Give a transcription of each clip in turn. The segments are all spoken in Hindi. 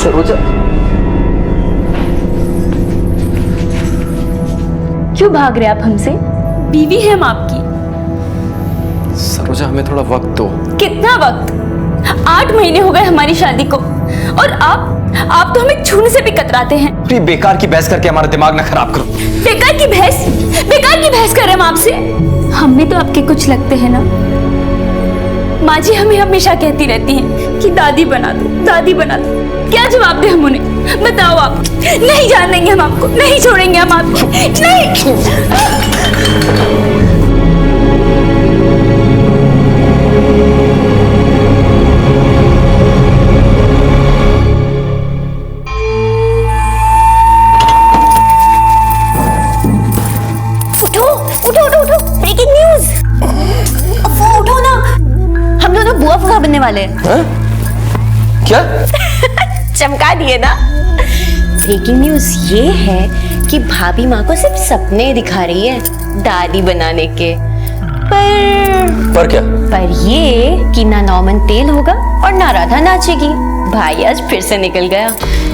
सरोजा, क्यों भाग रहे आप हमसे? बीवी है हम आपकी। सरोजा हमें थोड़ा वक्त दो। कितना वक्त? 8 महीने हो गए हमारी शादी को, और आप तो हमें छूने से भी कतराते हैं। प्री, बेकार की बहस करके हमारा दिमाग ना खराब करो। बेकार की बहस कर रहे हम आपसे। हम भी तो आपके कुछ लगते हैं ना। माँ जी हमें हमेशा कहती रहती हैं कि दादी बना दो, दादी बना दो। क्या जवाब दे हम उन्हें? बताओ आप। नहीं जान देंगे हम आपको, नहीं छोड़ेंगे हम आपको, नहीं। उठो उठो उठो उठो, ब्रेकिंग न्यूज। उठो ना, हम दोनों बुआ फूफा बनने वाले हैं। क्या? चमका दिए ना। ब्रेकिंग न्यूज ये है कि भाभी माँ को सिर्फ सपने दिखा रही है दादी बनाने के, पर क्या? पर ये कि ना नॉमन तेल होगा और ना राधा नाचेगी। भाई आज फिर से निकल गया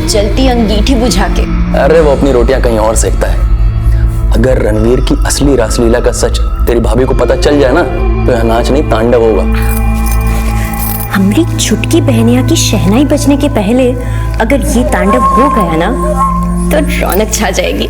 जलती अंगीठी बुझा के। अरे वो अपनी रोटियां कहीं और सेकता है। अगर रणवीर की असली रासलीला का सच तेरी भाभी को पता चल जाए ना, तो यह नाच नहीं तांडव होगा। हमारी छुटकी बहनिया की शहनाई बजने के पहले अगर ये तांडव हो गया ना, तो रौनक छा जाएगी।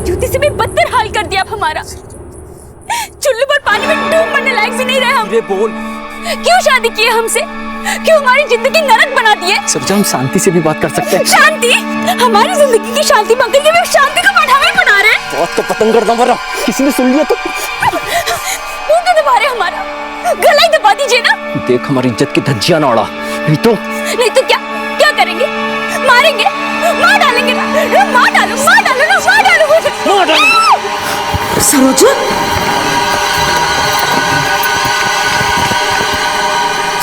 जूती से भी बदतर हाल कर दिया आप हमारा। चुल्लू पर पानी में डूब मरने लायक भी नहीं रहे हम। ये बोल, क्यों शादी की हमसे? क्यों हमारी जिंदगी नरक बना दिए? सरोजा, हम शांति से भी बात कर सकते हैं। शांति? हमारी जिंदगी की शांति मंगल के भी शांति का बढ़ावा बना रहे हैं। बहुत तो पतंग कर दम वरना किसी ने सुन लिया तो। मुंह तो दबा रहे हमारा, गला ही दबा दीजिए ना। देख हमारी इज्जत की धज्जियां ना उड़ा, नहीं तो क्या करेंगे? मारेंगे? मार डालेंगे ना? मार डालो ना, मार डालो मुझे। सरोजा,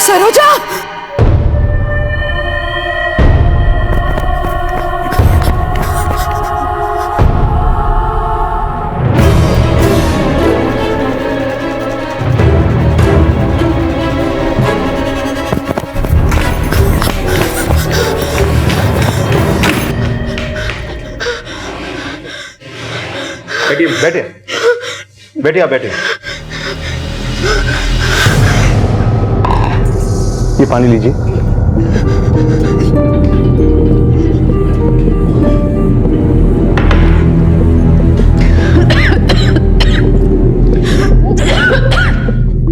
सरोजा, बैठिए, बैठिए, आप बैठिए। ये पानी लीजिए।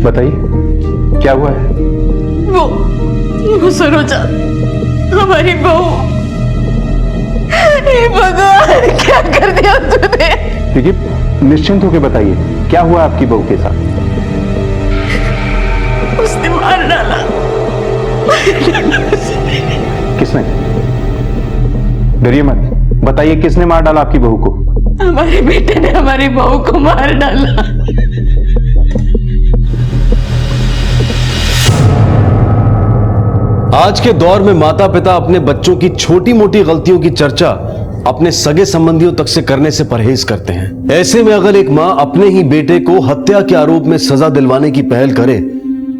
बताइए क्या हुआ है? वो सरोजा हमारी बहू। हे भगवान, क्या कर दिया तूने? देखिए निश्चिंत होकर बताइए क्या हुआ आपकी बहू के साथ? उसने मार डाला। किसने? डरिए मत, बताइए किसने मार डाला आपकी बहू को? हमारे बेटे ने हमारी बहू को मार डाला। आज के दौर में माता पिता अपने बच्चों की छोटी मोटी गलतियों की चर्चा अपने सगे संबंधियों तक से करने से परहेज करते हैं। ऐसे में अगर एक मां अपने ही बेटे को हत्या के आरोप में सजा दिलवाने की पहल करे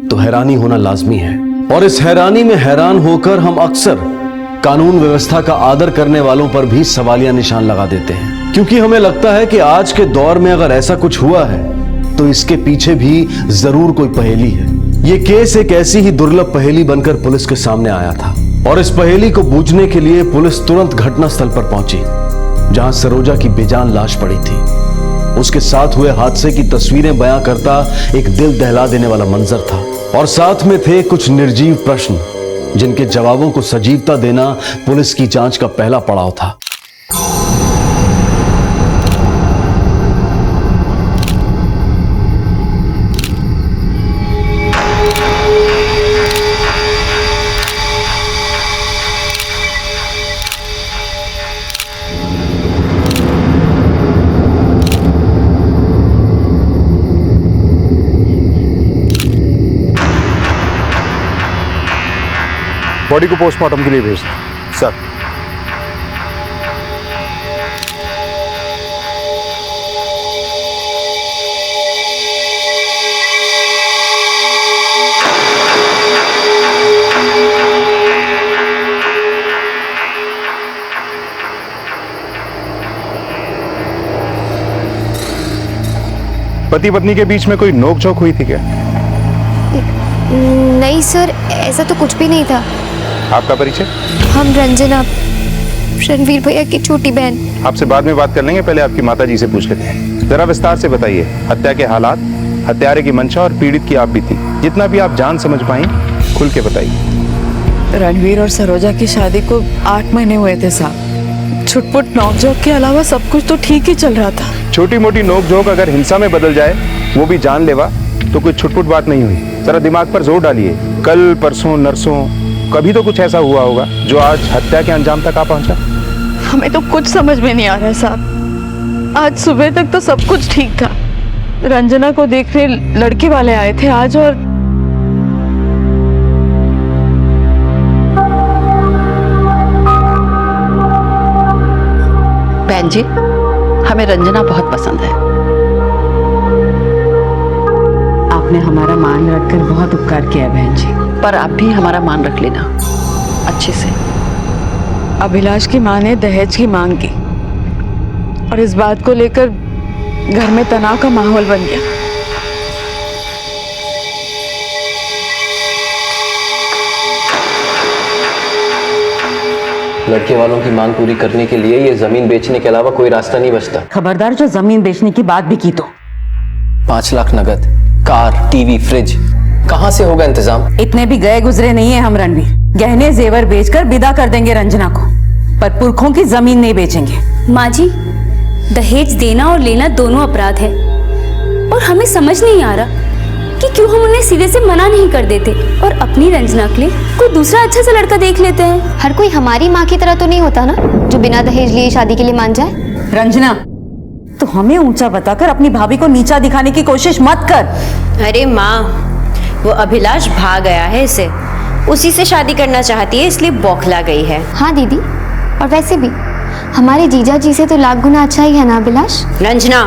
तो हैरानी होना लाजमी है। और इस हैरानी में हैरान होकर हम अक्सर कानून व्यवस्था का आदर करने वालों पर भी सवालिया निशान लगा देते हैं, क्योंकि हमें लगता है कि आज के दौर में अगर ऐसा कुछ हुआ है तो इसके पीछे भी जरूर कोई पहेली है। ये केस एक ऐसी ही दुर्लभ पहेली बनकर पुलिस के सामने आया था और इस पहेली को बूझने के लिए पुलिस तुरंत घटनास्थल पर पहुंची, जहां सरोजा की बेजान लाश पड़ी थी। उसके साथ हुए हादसे की तस्वीरें बयां करता एक दिल दहला देने वाला मंजर था और साथ में थे कुछ निर्जीव प्रश्न जिनके जवाबों को सजीवता देना पुलिस की जांच का पहला पड़ाव था। बॉडी को पोस्टमार्टम के लिए भेज दें। सर। पति पत्नी के बीच में कोई नोकझोंक हुई थी क्या? नहीं सर, ऐसा तो कुछ भी नहीं था। आपका परिचय? हम रंजना, रणवीर भैया की छोटी बहन। आपसे बाद में बात कर लेंगे, पहले आपकी माता जी से पूछ लेते हैं। जरा विस्तार से बताइए हत्या के हालात, हत्यारे की मंशा और पीड़ित की आप भी थी। जितना भी आप जान समझ पाई खुल के बताइए। रणवीर और सरोजा की शादी को 8 महीने हुए थे साहब। छुटपुट नोकझोंक के अलावा सब कुछ तो ठीक ही चल रहा था। छोटी मोटी नोकझोंक अगर हिंसा में बदल जाए, वो भी जानलेवा, तो कोई छुटपुट बात नहीं हुई। जरा दिमाग पर जोर डालिए। कल परसों नरसों कभी तो कुछ ऐसा हुआ होगा जो आज हत्या के अंजाम तक आ पहुंचा। हमें तो कुछ समझ में नहीं आ रहा है साहब। आज सुबह तक तो सब कुछ ठीक था। रंजना को देखने लड़के वाले आए थे आज, और बहन जी, हमें रंजना बहुत पसंद है। आपने हमारा मान रखकर बहुत उपकार किया बहन जी, पर आप भी हमारा मान रख लेना अच्छे से। अभिलाष की मां ने दहेज की मांग की और इस बात को लेकर घर में तनाव का माहौल बन गया। लड़के वालों की मांग पूरी करने के लिए ये जमीन बेचने के अलावा कोई रास्ता नहीं बचता। खबरदार जो जमीन बेचने की बात भी की तो 5 लाख नगद, कार, टीवी, फ्रिज, कहां से होगा इंतजाम? इतने भी गए गुजरे नहीं है हम रणवीर। गहने जेवर बेचकर विदा कर देंगे रंजना को, पर पुरखों की जमीन नहीं बेचेंगे। माँ जी, दहेज देना और लेना दोनों अपराध है और हमें समझ नहीं आ रहा कि क्यों हम उन्हें सिरे से मना नहीं कर देते और अपनी रंजना के लिए कोई दूसरा अच्छा सा लड़का देख लेते हैं। हर कोई हमारी माँ की तरह तो नहीं होता ना, जो बिना दहेज लिए शादी के लिए मान जाए। रंजना, तो हमें ऊंचा बताकर अपनी भाभी को नीचा दिखाने की कोशिश मत कर। अरे माँ, वो अभिलाष भाग गया है इसे, उसी से शादी करना चाहती है, इसलिए बौखला गई है। हाँ दीदी, और वैसे भी हमारे जीजा जी से तो लाख गुना अच्छा ही है ना अभिलाष। रंजना,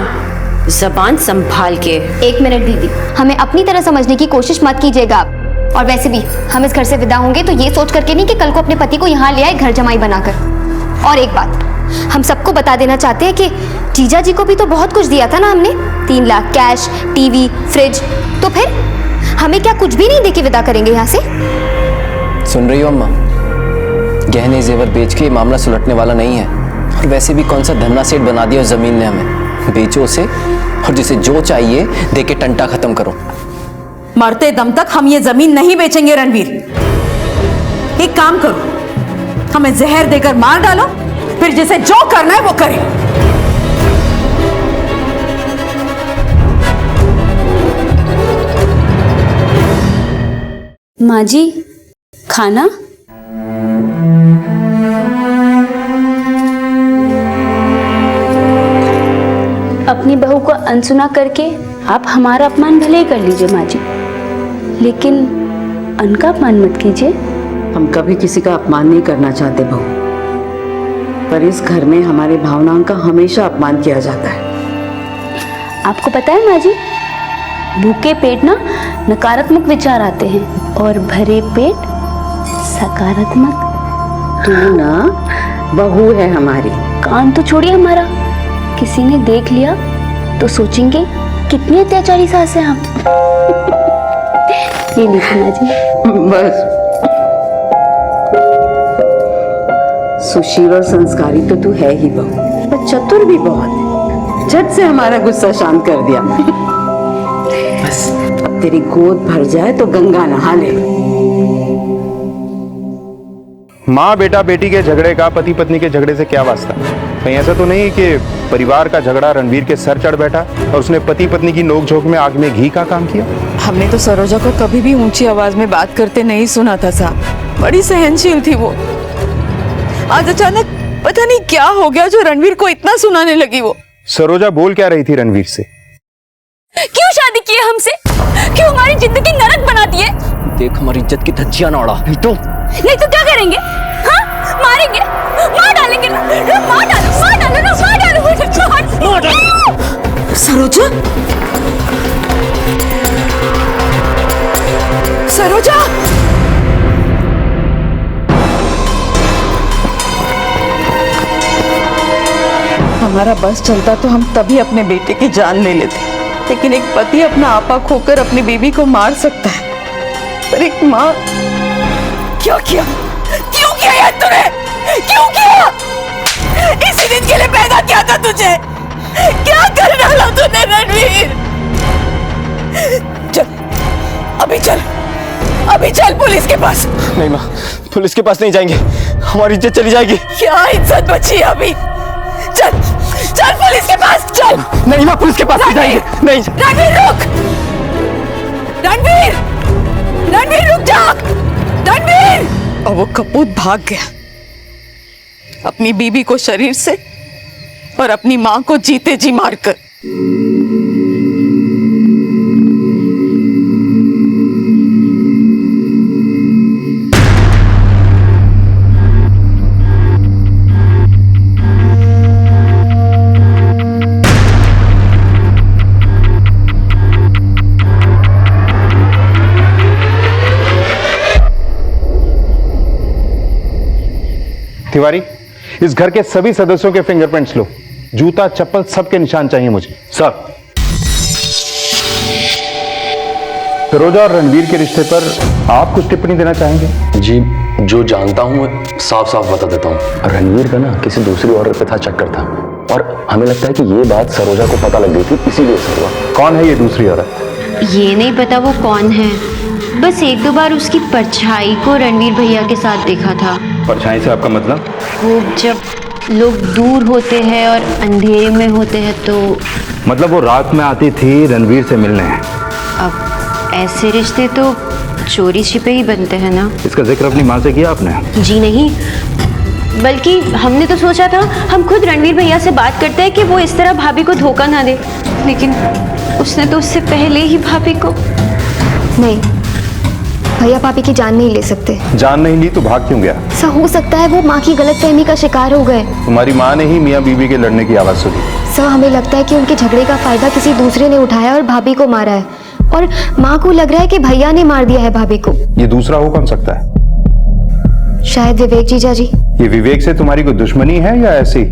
जबान संभाल के। 1 मिनट दीदी, हमें अपनी तरह समझने की कोशिश मत कीजिएगा आप। और वैसे भी हम इस घर से विदा होंगे तो ये सोच करके नहीं कि कल को अपने पति को यहाँ ले आए घर जमाई बनाकर। और एक बात हम सबको बता देना चाहते हैं कि जीजा जी को भी तो बहुत कुछ दिया था ना हमने। 3 लाख कैश, टीवी, फ्रिज, तो फिर हमें क्या कुछ भी नहीं देके विदा करेंगे यहाँ से? सुन रही हो अम्मा? गहने जेवर बेच के मामला सुलटने वाला नहीं है। और वैसे भी कौन सा धन्ना सेठ बना दिया उस जमीन ने हमें। बेचो उसे और जिसे जो चाहिए दे के टंटा खत्म करो। मरते दम तक हम ये जमीन नहीं बेचेंगे रणवीर। एक काम करो, हमें जहर देकर मार डालो, फिर जिसे जो करना है वो करे। माँ जी, खाना? अपनी बहू को अनसुना करके आप हमारा अपमान भले ही कर लीजिए माँ जी, लेकिन अन का अपमान मत कीजिए। हम कभी किसी का अपमान नहीं करना चाहते बहू, पर इस घर में हमारी भावनाओं का हमेशा अपमान किया जाता है। आपको पता है माँ जी, भूखे पेट ना नकारात्मक विचार आते हैं और भरे पेट सकारात्मक। तू ना बहू है हमारी। कान तो छोड़िए हमारा, किसी ने देख लिया तो सोचेंगे कितनी अत्याचारी सास है हम। ये लीजिए माँ जी। बस सुशील और संस्कारी तो तू है ही बहू, पर चतुर भी बहुत। झट से हमारा गुस्सा शांत कर दिया। बस अब तेरी गोद भर जाए तो गंगा नहा ले। माँ बेटा बेटी के झगड़े का पति पत्नी के झगड़े से क्या वास्ता? कहीं ऐसा तो नहीं कि परिवार का झगड़ा रणवीर के सर चढ़ बैठा और उसने पति पत्नी की नोकझोंक में आग में घी का काम किया? हमने तो सरोजा को कभी भी ऊंची आवाज में बात करते नहीं सुना था साहब। बड़ी सहनशील थी वो। आज अचानक पता नहीं क्या हो गया जो रणवीर को इतना सुनाने लगी वो। सरोजा बोल क्या रही थी रणवीर से? क्यों शादी की है हमसे? क्यों हमारी जिंदगी नरक बना दी है? देख हमारी इज्जत की धज्जियां ना उड़ा। नहीं तो क्या करेंगे? हाँ, मारेंगे, मार डालेंगे ना, मार डालो, मार डालो ना, मार डालो, मार डालो। सरोजा, सरोजा, हमारा बस चलता तो हम तभी अपने बेटे की जान ले लेते, लेकिन एक पति अपना आपा खोकर अपनी बीवी को मार सकता है, पर एक माँ क्यों किया? क्यों किया यार तूने? क्यों किया? इसी दिन के लिए पैदा किया था तुझे। क्या कर डाला तूने रणवीर? चल, अभी चल पुलिस के पास। नहीं माँ, पुलिस के पास नहीं जाएंगे, हमारी इज्जत चली जाएगी। क्या इज्जत बची है अभी? चल पुलिस के पास चल। नहीं माँ, पुलिस के पास नहीं जाएंगे। नहीं रणवीर रुक, रणवीर रुक जा, रणवीर। और वो कपूत भाग गया, अपनी बीबी को शरीर से और अपनी मां को जीते जी मारकर। तिवारी, इस घर के सभी सदस्यों के फिंगरप्रिंट्स लो। जूता चप्पल सबके निशान चाहिए मुझे। सर। सरोजा और रणवीर के रिश्ते पर आप कुछ टिप्पणी देना चाहेंगे? जी, जो जानता हूँ साफ साफ बता देता हूँ। रणवीर का ना किसी दूसरी औरत पे था चक्कर था, और हमें लगता है कि ये बात सरोजा को पता लग गई थी, इसीलिए ऐसा हुआ। कौन है ये दूसरी औरत? ये नहीं पता वो कौन है, बस एक दो बार उसकी परछाई को रणवीर भैया के साथ देखा था। परछाई से आपका मतलब? वो जब लोग दूर होते हैं और अंधेरे में होते हैं तो। मतलब वो रात में आती थी रणवीर से मिलने। अब ऐसे रिश्ते तो चोरी छिपे ही बनते हैं ना। इसका जिक्र अपनी माँ से किया आपने? जी नहीं, बल्कि हमने तो सोचा था हम खुद रणवीर भैया से बात करते हैं कि वो इस तरह भाभी को धोखा ना दे, लेकिन उसने तो उससे पहले ही भाभी को। नहीं, भैया पापी की जान नहीं ले सकते। जान नहीं ली तो भाग क्यों गया? ऐसा हो सकता है वो माँ की गलतफहमी का शिकार हो गए। तुम्हारी माँ ने ही मियाँ बीवी के लड़ने की आवाज सुनी। सर, हमें लगता है कि उनके झगड़े का फायदा किसी दूसरे ने उठाया और भाभी को मारा है, और माँ को लग रहा है कि भैया ने मार दिया है भाभी को। ये दूसरा हो कौन सकता है? शायद विवेक जीजा जी। ये विवेक से तुम्हारी कोई दुश्मनी है या ऐसी?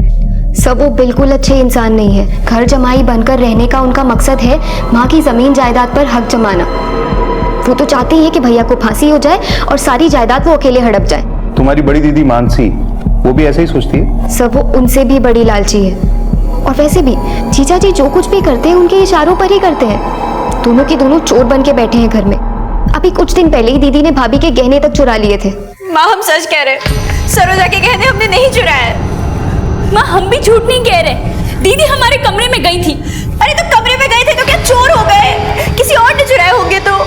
सब वो बिल्कुल अच्छे इंसान नहीं है। घर जमाई बनकर रहने का उनका मकसद है माँ की जमीन जायदाद पर हक जमाना। वो तो चाहते ही है कि भैया को फांसी हो जाए और सारी जायदाद वो अकेले हड़प जाए। तुम्हारी बड़ी दीदी मानसी वो भी ऐसे ही सोचती है। सर वो उनसे भी बड़ी लालची है। और वैसे भी जीजा जी जो कुछ भी करते हैं उनके इशारों पर ही करते हैं। दोनों के दोनों चोर बन के बैठे हैं घर में। अभी कुछ दिन पहले ही दीदी ने भाभी के गहने तक चुरा लिए थे। माँ हम सच कह रहे हैं, सरोजा के गहने हमने नहीं चुराए। माँ हम भी झूठ नहीं कह रहे, दीदी हमारे कमरे में गई थी। अरे तो कमरे में गए थे तो क्या चोर हो गए? किसी और ने चुराए होंगे तो।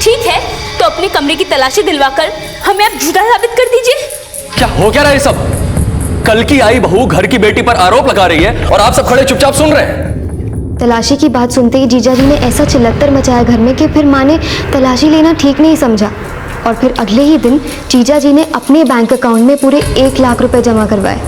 ठीक है तो अपने कमरे की तलाशी दिलवाकर हमें आप झूठा साबित कर दीजिए। क्या हो क्या रहा है ये सब? कल की आई बहू घर की बेटी पर आरोप लगा रही है और आप सब खड़े चुपचाप सुन रहे हैं। तलाशी की बात सुनते ही जीजा जी ने ऐसा चिल्लत्तर मचाया घर में कि फिर माँ ने तलाशी लेना ठीक नहीं समझा। और फिर अगले ही दिन जीजा जी ने अपने बैंक अकाउंट में पूरे 1 लाख रुपए जमा करवाए।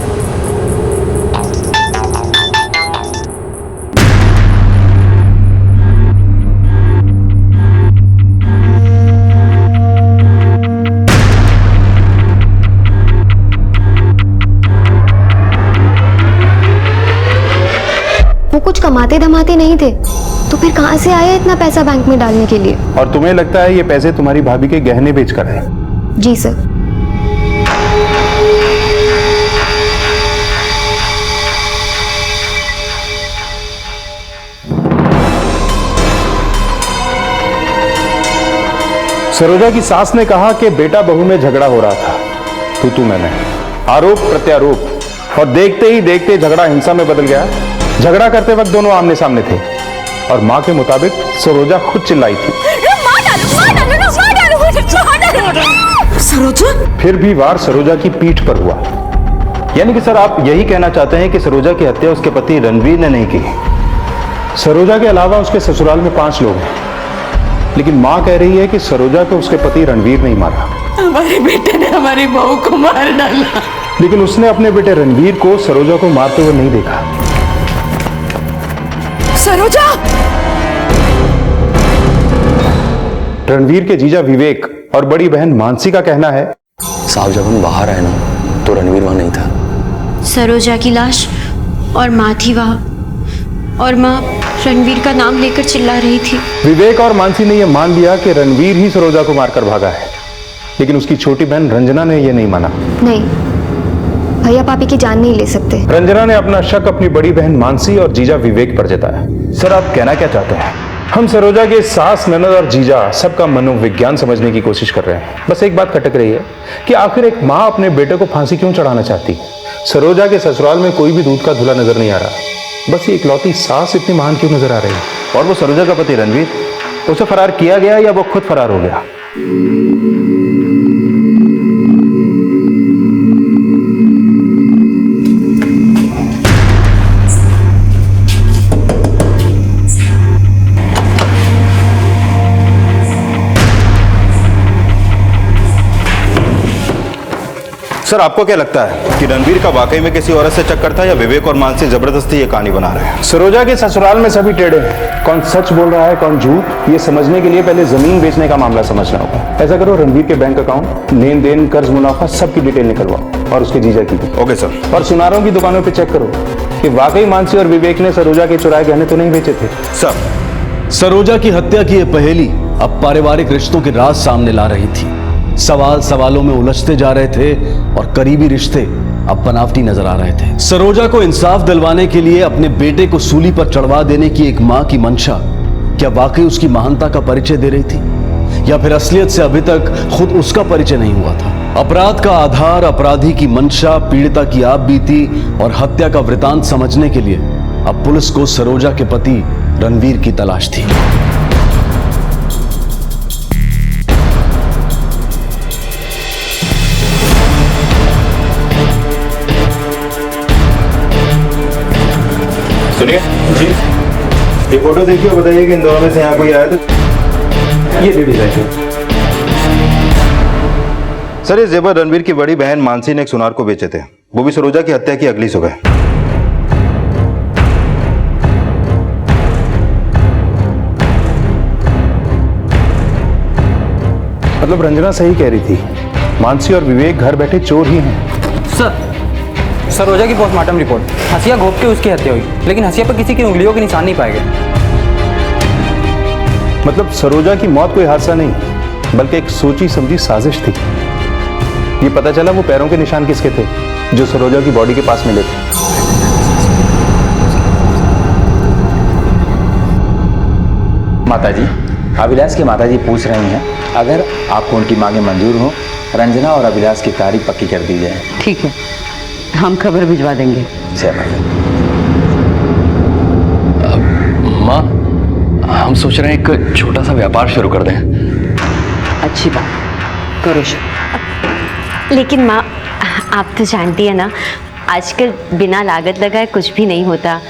वो कुछ कमाते धमाते नहीं थे तो फिर कहां से आया इतना पैसा बैंक में डालने के लिए? और तुम्हें लगता है ये पैसे तुम्हारी भाभी के गहने बेचकर आए? जी सर। सरोजा की सास ने कहा कि बेटा बहू में झगड़ा हो रहा था, तू मैंने, आरोप प्रत्यारोप, और देखते ही देखते झगड़ा हिंसा में बदल गया। झगड़ा करते वक्त दोनों आमने सामने थे और मां के मुताबिक सरोजा खुद चिल्लाई थी। सरोजा? फिर भी वार सरोजा की पीठ पर हुआ। यानी कि सर आप यही कहना चाहते हैं कि सरोजा की हत्या उसके पति रणवीर ने नहीं की? सरोजा के अलावा उसके ससुराल में 5 लोग हैं, लेकिन मां कह रही है कि सरोजा को उसके पति रणवीर नहीं मारा। हमारे बेटे ने हमारी बहू को मार डाला। लेकिन उसने अपने बेटे रणवीर को सरोजा को मारते हुए नहीं देखा। सरोजा! रणवीर के जीजा विवेक और बड़ी बहन मानसी का कहना है, साहब जब हम बाहर आए ना तो रणवीर वहां नहीं था। सरोजा की लाश और माँ थी वहाँ, और माँ रणवीर का नाम लेकर चिल्ला रही थी। विवेक और मानसी ने यह मान लिया कि रणवीर ही सरोजा को मारकर भागा है, लेकिन उसकी छोटी बहन रंजना ने यह नहीं माना। नहीं, भैया पापी की जान नहीं ले सकते। रंजना ने अपना शक अपनी बड़ी बहन मानसी और जीजा विवेक पर जताया। सर आप कहना क्या चाहते हैं? हम सरोजा के सास, ननद और जीजा सबका मनोविज्ञान समझने की कोशिश कर रहे हैं। बस एक बात खटक रही है कि आखिर एक माँ अपने बेटे को फांसी क्यों चढ़ाना चाहती? सरोजा के ससुराल में कोई भी दूध का धुला नजर नहीं आ रहा। बस ये इकलौती सास इतनी महान क्यों नजर आ रही है? और वो सरोजा का पति रणवीर, उसे फरार किया गया या वो खुद फरार हो गया? सर आपको क्या लगता है कि रणवीर का वाकई में किसी औरत से चक्कर था या विवेक और मानसी जबरदस्ती ये कहानी बना रहे हैं? सरोजा के ससुराल में सभी टेढ़े हैं। कौन सच बोल रहा है कौन झूठ, ये समझने के लिए पहले जमीन बेचने का मामला समझना होगा। ऐसा करो, रणवीर के बैंक अकाउंट, लेन देन, कर्ज मुनाफा सबकी डिटेल निकलवाओ और उसके जीजा की भी। Okay sir. और सुनारों की दुकानों पे चेक करो कि वाकई मानसी और विवेक ने सरोजा के चुराए गहने तो नहीं बेचे थे। सर सरोजा की हत्या की यह पहेली अब पारिवारिक रिश्तों के राज सामने ला रही थी। सवाल सवालों में उलझते जा रहे थे और करीबी रिश्ते अब बनावटी नजर आ रहे थे। सरोजा को इंसाफ दिलवाने के लिए अपने बेटे को सूली पर चढ़वा देने की एक मां की मंशा क्या वाकई उसकी महानता का परिचय दे रही थी, या फिर असलियत से अभी तक खुद उसका परिचय नहीं हुआ था? अपराध का आधार, अपराधी की मंशा, पीड़िता की आप बीती और हत्या का वृतांत समझने के लिए अब पुलिस को सरोजा के पति रणवीर की तलाश थी। सुनिए जी, ये फोटो देखिए और बताइए कि इन दोनों में से यहाँ कोई आया तो। ये लेडीज है सर। ये जेवर रणवीर की बड़ी बहन मानसी ने एक सुनार को बेचे थे, वो भी सरोजा की हत्या की अगली सुबह। मतलब रंजना सही कह रही थी, मानसी और विवेक घर बैठे चोर ही हैं। सर, सरोजा की पोस्टमार्टम रिपोर्ट, हंसिया घोप के उसकी हत्या हुई, लेकिन हंसिया पर किसी की उंगलियों के निशान नहीं पाए गए। मतलब सरोजा की मौत कोई हादसा नहीं, बल्कि एक सोची समझी साजिश थी। ये पता चला वो पैरों के निशान किसके थे जो सरोजा की बॉडी के पास मिले थे। माताजी, अभिलाष की माताजी पूछ रही हैं अगर आपको उनकी मांगे मंजूर हो, रंजना और अभिलाष की तारीख पक्की कर दी जाए। ठीक है, हम खबर भिजवा देंगे। जय माता। माँ, हम सोच रहे हैं एक छोटा सा व्यापार शुरू कर दें। अच्छी बात, करो शुरू। लेकिन माँ, आप तो जानती है ना, आजकल बिना लागत लगाए कुछ भी नहीं होता।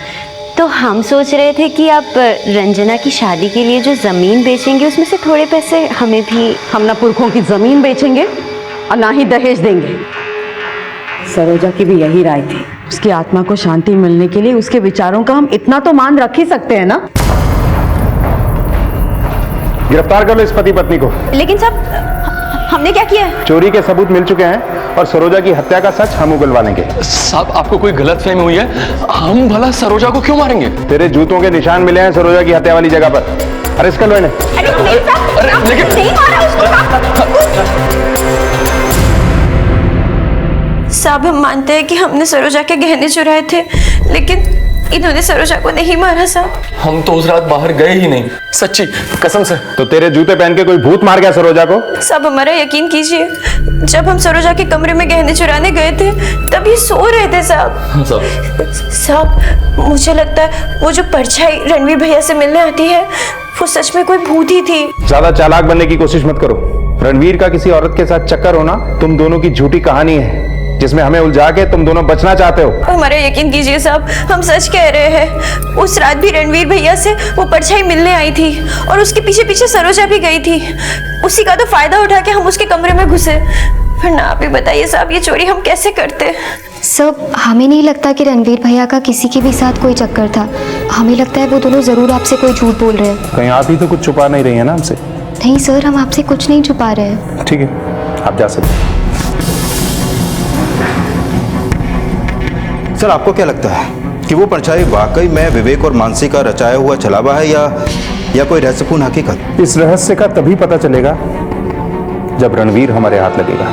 तो हम सोच रहे थे कि आप रंजना की शादी के लिए जो ज़मीन बेचेंगे उसमें से थोड़े पैसे हमें भी। हम ना पुरखों की जमीन बेचेंगे और ना ही दहेज देंगे। सरोजा की भी यही राय थी। उसकी आत्मा को शांति मिलने के लिए उसके विचारों का हम इतना तो मान रख ही सकते हैं ना। गिरफ्तार कर लो इस पति पत्नी को। लेकिन साहब, हमने क्या किया है? चोरी के सबूत मिल चुके हैं और सरोजा की हत्या का सच हम उगलवा लेंगे। साहब, आपको कोई गलतफहमी हुई है? हम भला सरोजा को क्यों मारेंगे? तेरे जूतों के निशान मिले हैं सरोजा की हत्या वाली जगह पर। अरेस्ट कर लो इन्हें। साहब, हम मानते हैं कि हमने सरोजा के गहने चुराए थे, लेकिन इन्होंने सरोजा को नहीं मारा साहब। हम तो उस रात बाहर गए ही नहीं, सच्ची कसम से। तो तेरे जूते पहन के कोई भूत मार गया सरोजा को? साहब, हमारा यकीन कीजिए, जब हम सरोजा के कमरे में गहने चुराने गए थे तब ये सो रहे थे साहब। साहब, मुझे लगता है वो जो परछाई रणवीर भैया से मिलने आती है वो सच में कोई भूत ही थी। ज्यादा चालाक बनने की कोशिश मत करो। रणवीर का किसी औरत के साथ चक्कर होना तुम दोनों की झूठी कहानी है जिसमें हमें उलझा के तुम दोनों बचना चाहते हो। हमारा यकीन कीजिए साहब, हम सच कह रहे हैं। उस रात भी रणवीर भैया से वो परछाई मिलने आई थी और उसके पीछे पीछे सरोजा भी गई थी। उसी का तो फायदा उठा के हम उसके कमरे में घुसे। वरना आप ही बताइए साहब, ये चोरी हम कैसे करते? सब हमें नहीं लगता कि रणवीर भैया का किसी के भी साथ कोई चक्कर था। हमें लगता है वो दोनों जरूर आपसे कोई झूठ बोल रहे हैं। कहीं आप ही तो कुछ छुपा नहीं रही है ना हमसे? नहीं सर, हम आपसे कुछ नहीं छुपा रहे हैं। ठीक है, आप जा सकते हैं। सर, आपको क्या लगता है कि वो परछाई वाकई में विवेक और मानसी का रचाया हुआ छलावा है या कोई रहस्यपूर्ण हकीकत? इस रहस्य का तभी पता चलेगा जब रणवीर हमारे हाथ लगेगा।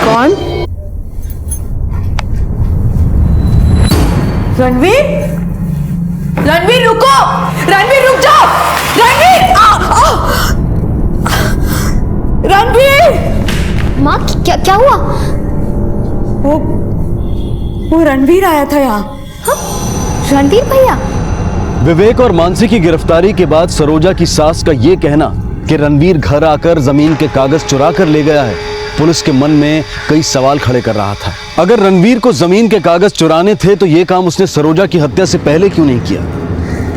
कौन? रणवीर? रणवीर रुको! रणवीर रुक जाओ! रणवीर! रणवीर! माँ, क्या हुआ? वो रणवीर आया था यहाँ। हाँ? रणवीर भैया? विवेक और मानसी की गिरफ्तारी के बाद सरोजा की सास का ये कहना कि रणवीर घर आकर जमीन के कागज चुरा कर ले गया है, पुलिस के मन में कई सवाल खड़े कर रहा था। अगर रणवीर को जमीन के कागज चुराने थे तो ये काम उसने सरोजा की हत्या से पहले क्यों नहीं किया?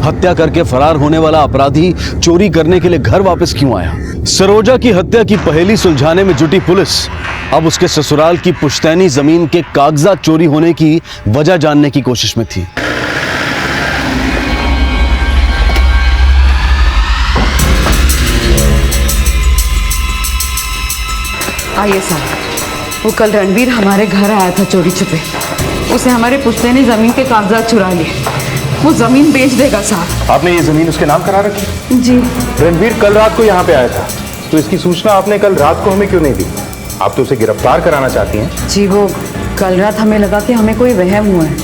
हत्या करके फरार होने वाला अपराधी चोरी करने के लिए घर वापस क्यों आया? सरोजा की हत्या की पहेली सुलझाने में जुटी पुलिस अब उसके ससुराल की पुश्तैनी जमीन के कागजात चोरी होने की वजह जानने की कोशिश में थी। आइए साहब, वो कल रणवीर हमारे घर आया था चोरी छुपे। उसे हमारे पुश्तैनी जमीन के कागजात चुरा लिए। वो जमीन बेच देगा साहब। आपने ये जमीन उसके नाम करा रखी? जी। रणवीर कल रात को यहाँ पे आया था, तो इसकी सूचना आपने कल रात को हमें क्यों नहीं दी? आप तो उसे गिरफ्तार कराना चाहती हैं। जी, वो कल रात हमें लगा कि हमें कोई वहम हुआ है,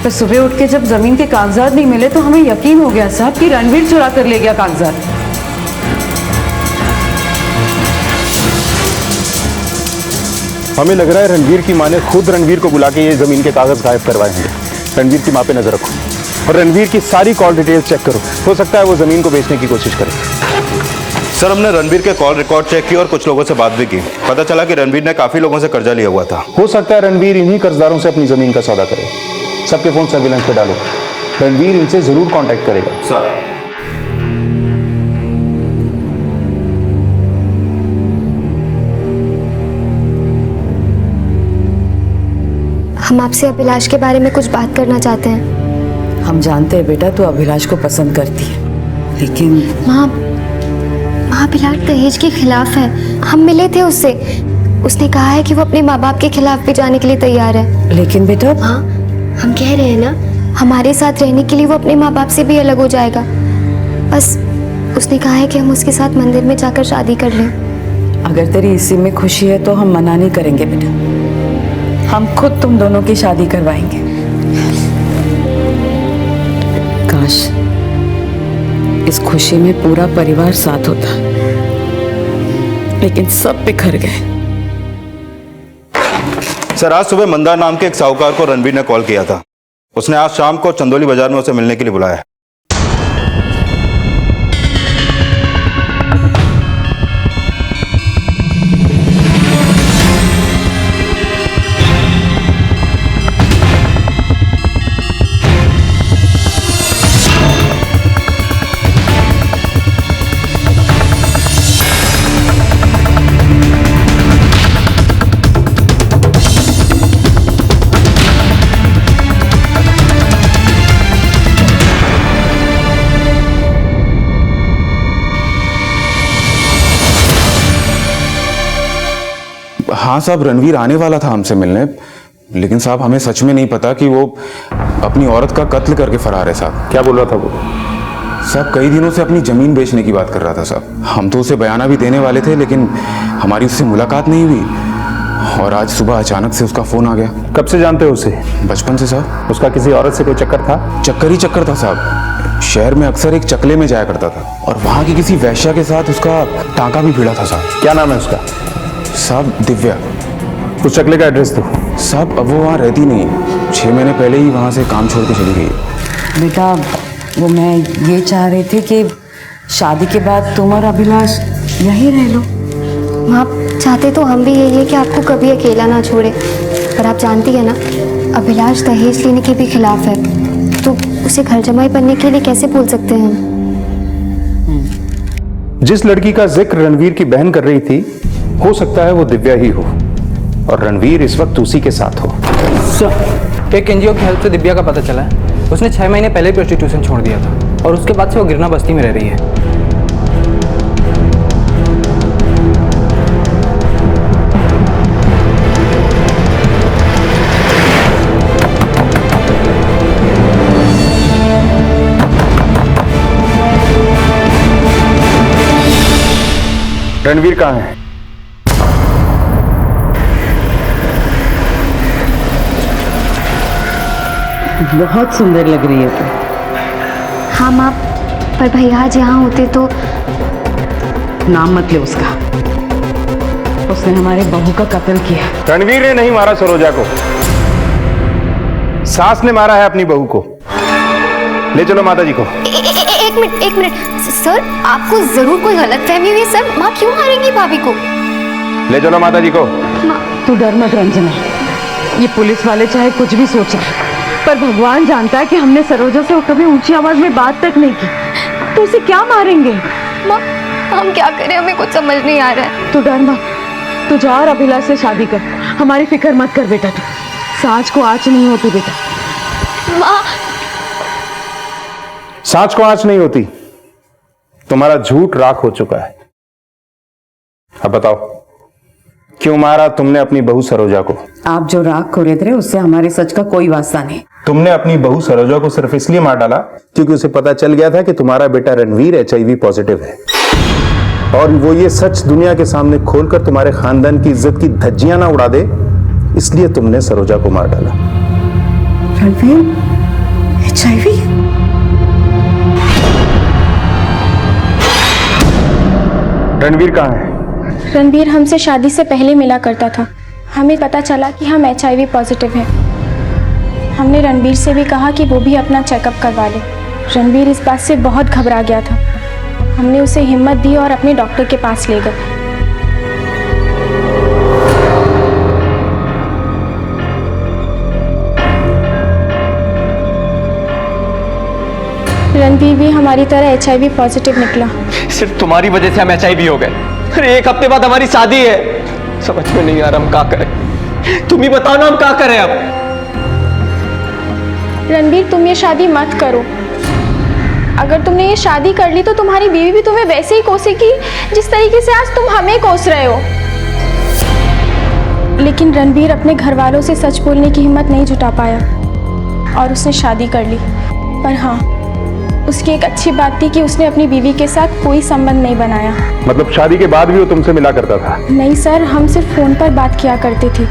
पर सुबह उठ के जब जमीन के कागजात नहीं मिले तो हमें यकीन हो गया साहब कि रणवीर चुरा कर ले गया कागजात। हमें लग रहा है रणवीर की माँ ने खुद रणवीर को बुला के ये जमीन के कागज गायब करवाए होंगे। रणवीर की माँ पे नजर रखो और रणवीर की सारी कॉल डिटेल्स चेक करो। हो सकता है वो जमीन को बेचने की कोशिश करे। सर, हमने रणवीर के कॉल रिकॉर्ड चेक किए और कुछ लोगों से बात भी की। पता चला कि रणवीर ने काफी लोगों से कर्जा लिया हुआ था। हो सकता है रणवीर इन्हीं कर्जदारों से अपनी जमीन का सौदा करे। सबके फोन सर्विलेंस पे डालो, रणवीर इनसे जरूर कांटेक्ट करेगा। सर, हम आपसे अभिलाष के बारे में कुछ बात करना चाहते हैं। हम जानते हैं बेटा, तू अभिलाष को पसंद करती है, लेकिन माँ अभिलाष दहेज के खिलाफ है। हम मिले थे उससे, उसने कहा है कि वो अपने माँ बाप के खिलाफ भी जाने के लिए तैयार है। लेकिन बेटा हाँ, हम कह रहे हैं ना, हमारे साथ रहने के लिए वो अपने माँ बाप से भी अलग हो जाएगा। बस उसने कहा है कि हम उसके साथ मंदिर में जाकर शादी कर लें। अगर तेरी इसी में खुशी है तो हम मना नहीं करेंगे बेटा, हम खुद तुम दोनों की शादी करवाएंगे। काश इस खुशी में पूरा परिवार साथ होता, लेकिन सब बिखर गए। सर, आज सुबह मंदार नाम के एक साहूकार को रणवीर ने कॉल किया था। उसने आज शाम को चंदौली बाजार में उसे मिलने के लिए बुलाया है। हाँ साहब, रणवीर आने वाला था हमसे मिलने, लेकिन साहब हमें सच में नहीं पता कि वो अपनी औरत का कत्ल करके फरार है। साहब क्या बोल रहा था वो? साहब कई दिनों से अपनी जमीन बेचने की बात कर रहा था साहब। हम तो उसे बयाना भी देने वाले थे, लेकिन हमारी उससे मुलाकात नहीं हुई और आज सुबह अचानक से उसका फोन आ गया। कब से जानते हो उसे? बचपन से साहब। उसका किसी औरत से कोई चक्कर था? चक्कर ही चक्कर था साहब। शहर में अक्सर एक चकले में जाया करता था और वहाँ की किसी वैश्या के साथ उसका टांका भी भिड़ा था साहब। क्या नाम है उसका? साहब दिव्या। उस चकले का एड्रेस दो। साहब अब वो वहाँ रहती नहीं, 6 महीने पहले ही वहाँ से काम छोड़ के चली गई। बेटा वो मैं ये चाह रही थी कि शादी के बाद तुम और अभिलाष यहीं रह लो। माँ चाहते तो हम भी यही है कि आपको कभी अकेला ना छोड़े, पर आप जानती है ना, अभिलाष दहेज लेने के भी खिलाफ है, तो उसे घर जमाई बनने के लिए कैसे बोल सकते हैं हम? जिस लड़की का जिक्र रणवीर की बहन कर रही थी, हो सकता है वो दिव्या ही हो और रणवीर इस वक्त उसी के साथ हो। सर, एक एनजीओ की हेल्प से दिव्या का पता चला है। उसने 6 महीने पहले ही प्रोस्टिट्यूशन छोड़ दिया था और उसके बाद से वो गिरना बस्ती में रह रही है। रणवीर कहाँ है? बहुत सुंदर लग रही है तुम। हाँ माँ, पर भैया आज यहाँ होते तो। नाम मत ले उसका, उसने हमारे बहू का कत्ल किया। रणवीर ने नहीं मारा सरोजा को, सास ने मारा है अपनी बहू को। ले चलो माता जी को। एक मिनट सर, आपको जरूर कोई गलतफहमी हुई है सर। माँ क्यों मारेंगी भाभी को? ले चलो माता जी को। तू डर मत रंजना, ये पुलिस वाले चाहे कुछ भी सोचे, पर भगवान जानता है कि हमने सरोजा से कभी ऊंची आवाज में बात तक नहीं की, तो उसे क्या मारेंगे? माँ हम क्या करें, हमें कुछ समझ नहीं आ रहा है। तू डर मत, तू जा और अभिलाष से शादी कर, हमारी फिक्र मत कर बेटा। तू साज को आँच नहीं होती बेटा। माँ सांच को आंच नहीं होती, तुम्हारा झूठ राख हो चुका है। अब बताओ, क्यों मारा तुमने अपनी बहू सरोजा को? आप जो राग को रेत रहे उससे हमारे सच का कोई वास्ता नहीं। तुमने अपनी बहू सरोजा को सिर्फ इसलिए मार डाला क्योंकि उसे पता चल गया था कि तुम्हारा बेटा रणवीर HIV पॉजिटिव है, और वो ये सच दुनिया के सामने खोलकर तुम्हारे खानदान की इज्जत की धज्जियां ना उड़ा दे, इसलिए तुमने सरोजा को मार डाला। रणवीर HIV? रणवीर कहाँ है? रणवीर हमसे शादी से पहले मिला करता था। हमें पता चला कि हम HIV पॉजिटिव हैं। हमने रणवीर से भी कहा कि वो भी अपना चेकअप करवा ले। रणवीर इस बात से बहुत घबरा गया था। हमने उसे हिम्मत दी और अपने डॉक्टर के पास ले गए। रणवीर भी हमारी तरह HIV पॉजिटिव निकला। सिर्फ तुम्हारी वजह से हम HIV हो गए। अरे 1 हफ्ते बाद हमारी शादी है। समझ में नहीं आ रहा हम क्या करें। तुम ही बताओ ना हम क्या करें अब। रणवीर तुम ये शादी मत करो। अगर तुमने ये शादी कर ली तो तुम्हारी बीवी भी तुम्हें वैसे ही कोसेगी जिस तरीके से आज तुम हमें कोस रहे हो। लेकिन रणबीर अपने घर वालों से सच बोलने की हिम्मत नहीं जुटा पाया और उसने शादी कर ली। पर हाँ, उसकी एक अच्छी बात थी कि उसने अपनी बीवी के साथ कोई संबंध नहीं बनाया। मतलब शादी के बाद भी वो तुमसे मिला करता था? नहीं सर, हम सिर्फ फोन पर बात किया करते थे।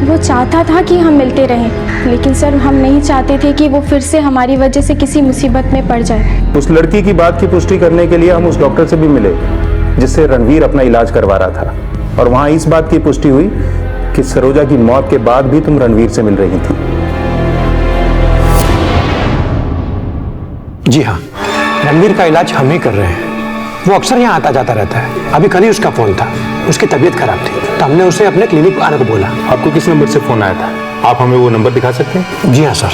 वो चाहता था कि हम मिलते रहें, लेकिन सर हम नहीं चाहते थे कि वो फिर से हमारी वजह से किसी मुसीबत में पड़ जाए। उस लड़की की बात की पुष्टि करने के लिए हम उस डॉक्टर से भी मिले जिससे रणवीर अपना इलाज करवा रहा था, और वहां इस बात की पुष्टि हुई कि सरोजा की मौत के बाद भी तुम रणवीर से मिल रही थी। जी हाँ, रणवीर का इलाज हम ही कर रहे हैं। वो अक्सर यहाँ आता जाता रहता है। अभी कल ही उसका फोन था, उसकी तबीयत खराब थी तो हमने उसे अपने क्लिनिक आने को बोला। आपको किस नंबर से फोन आया था? आप हमें वो नंबर दिखा सकते हैं? जी हाँ सर,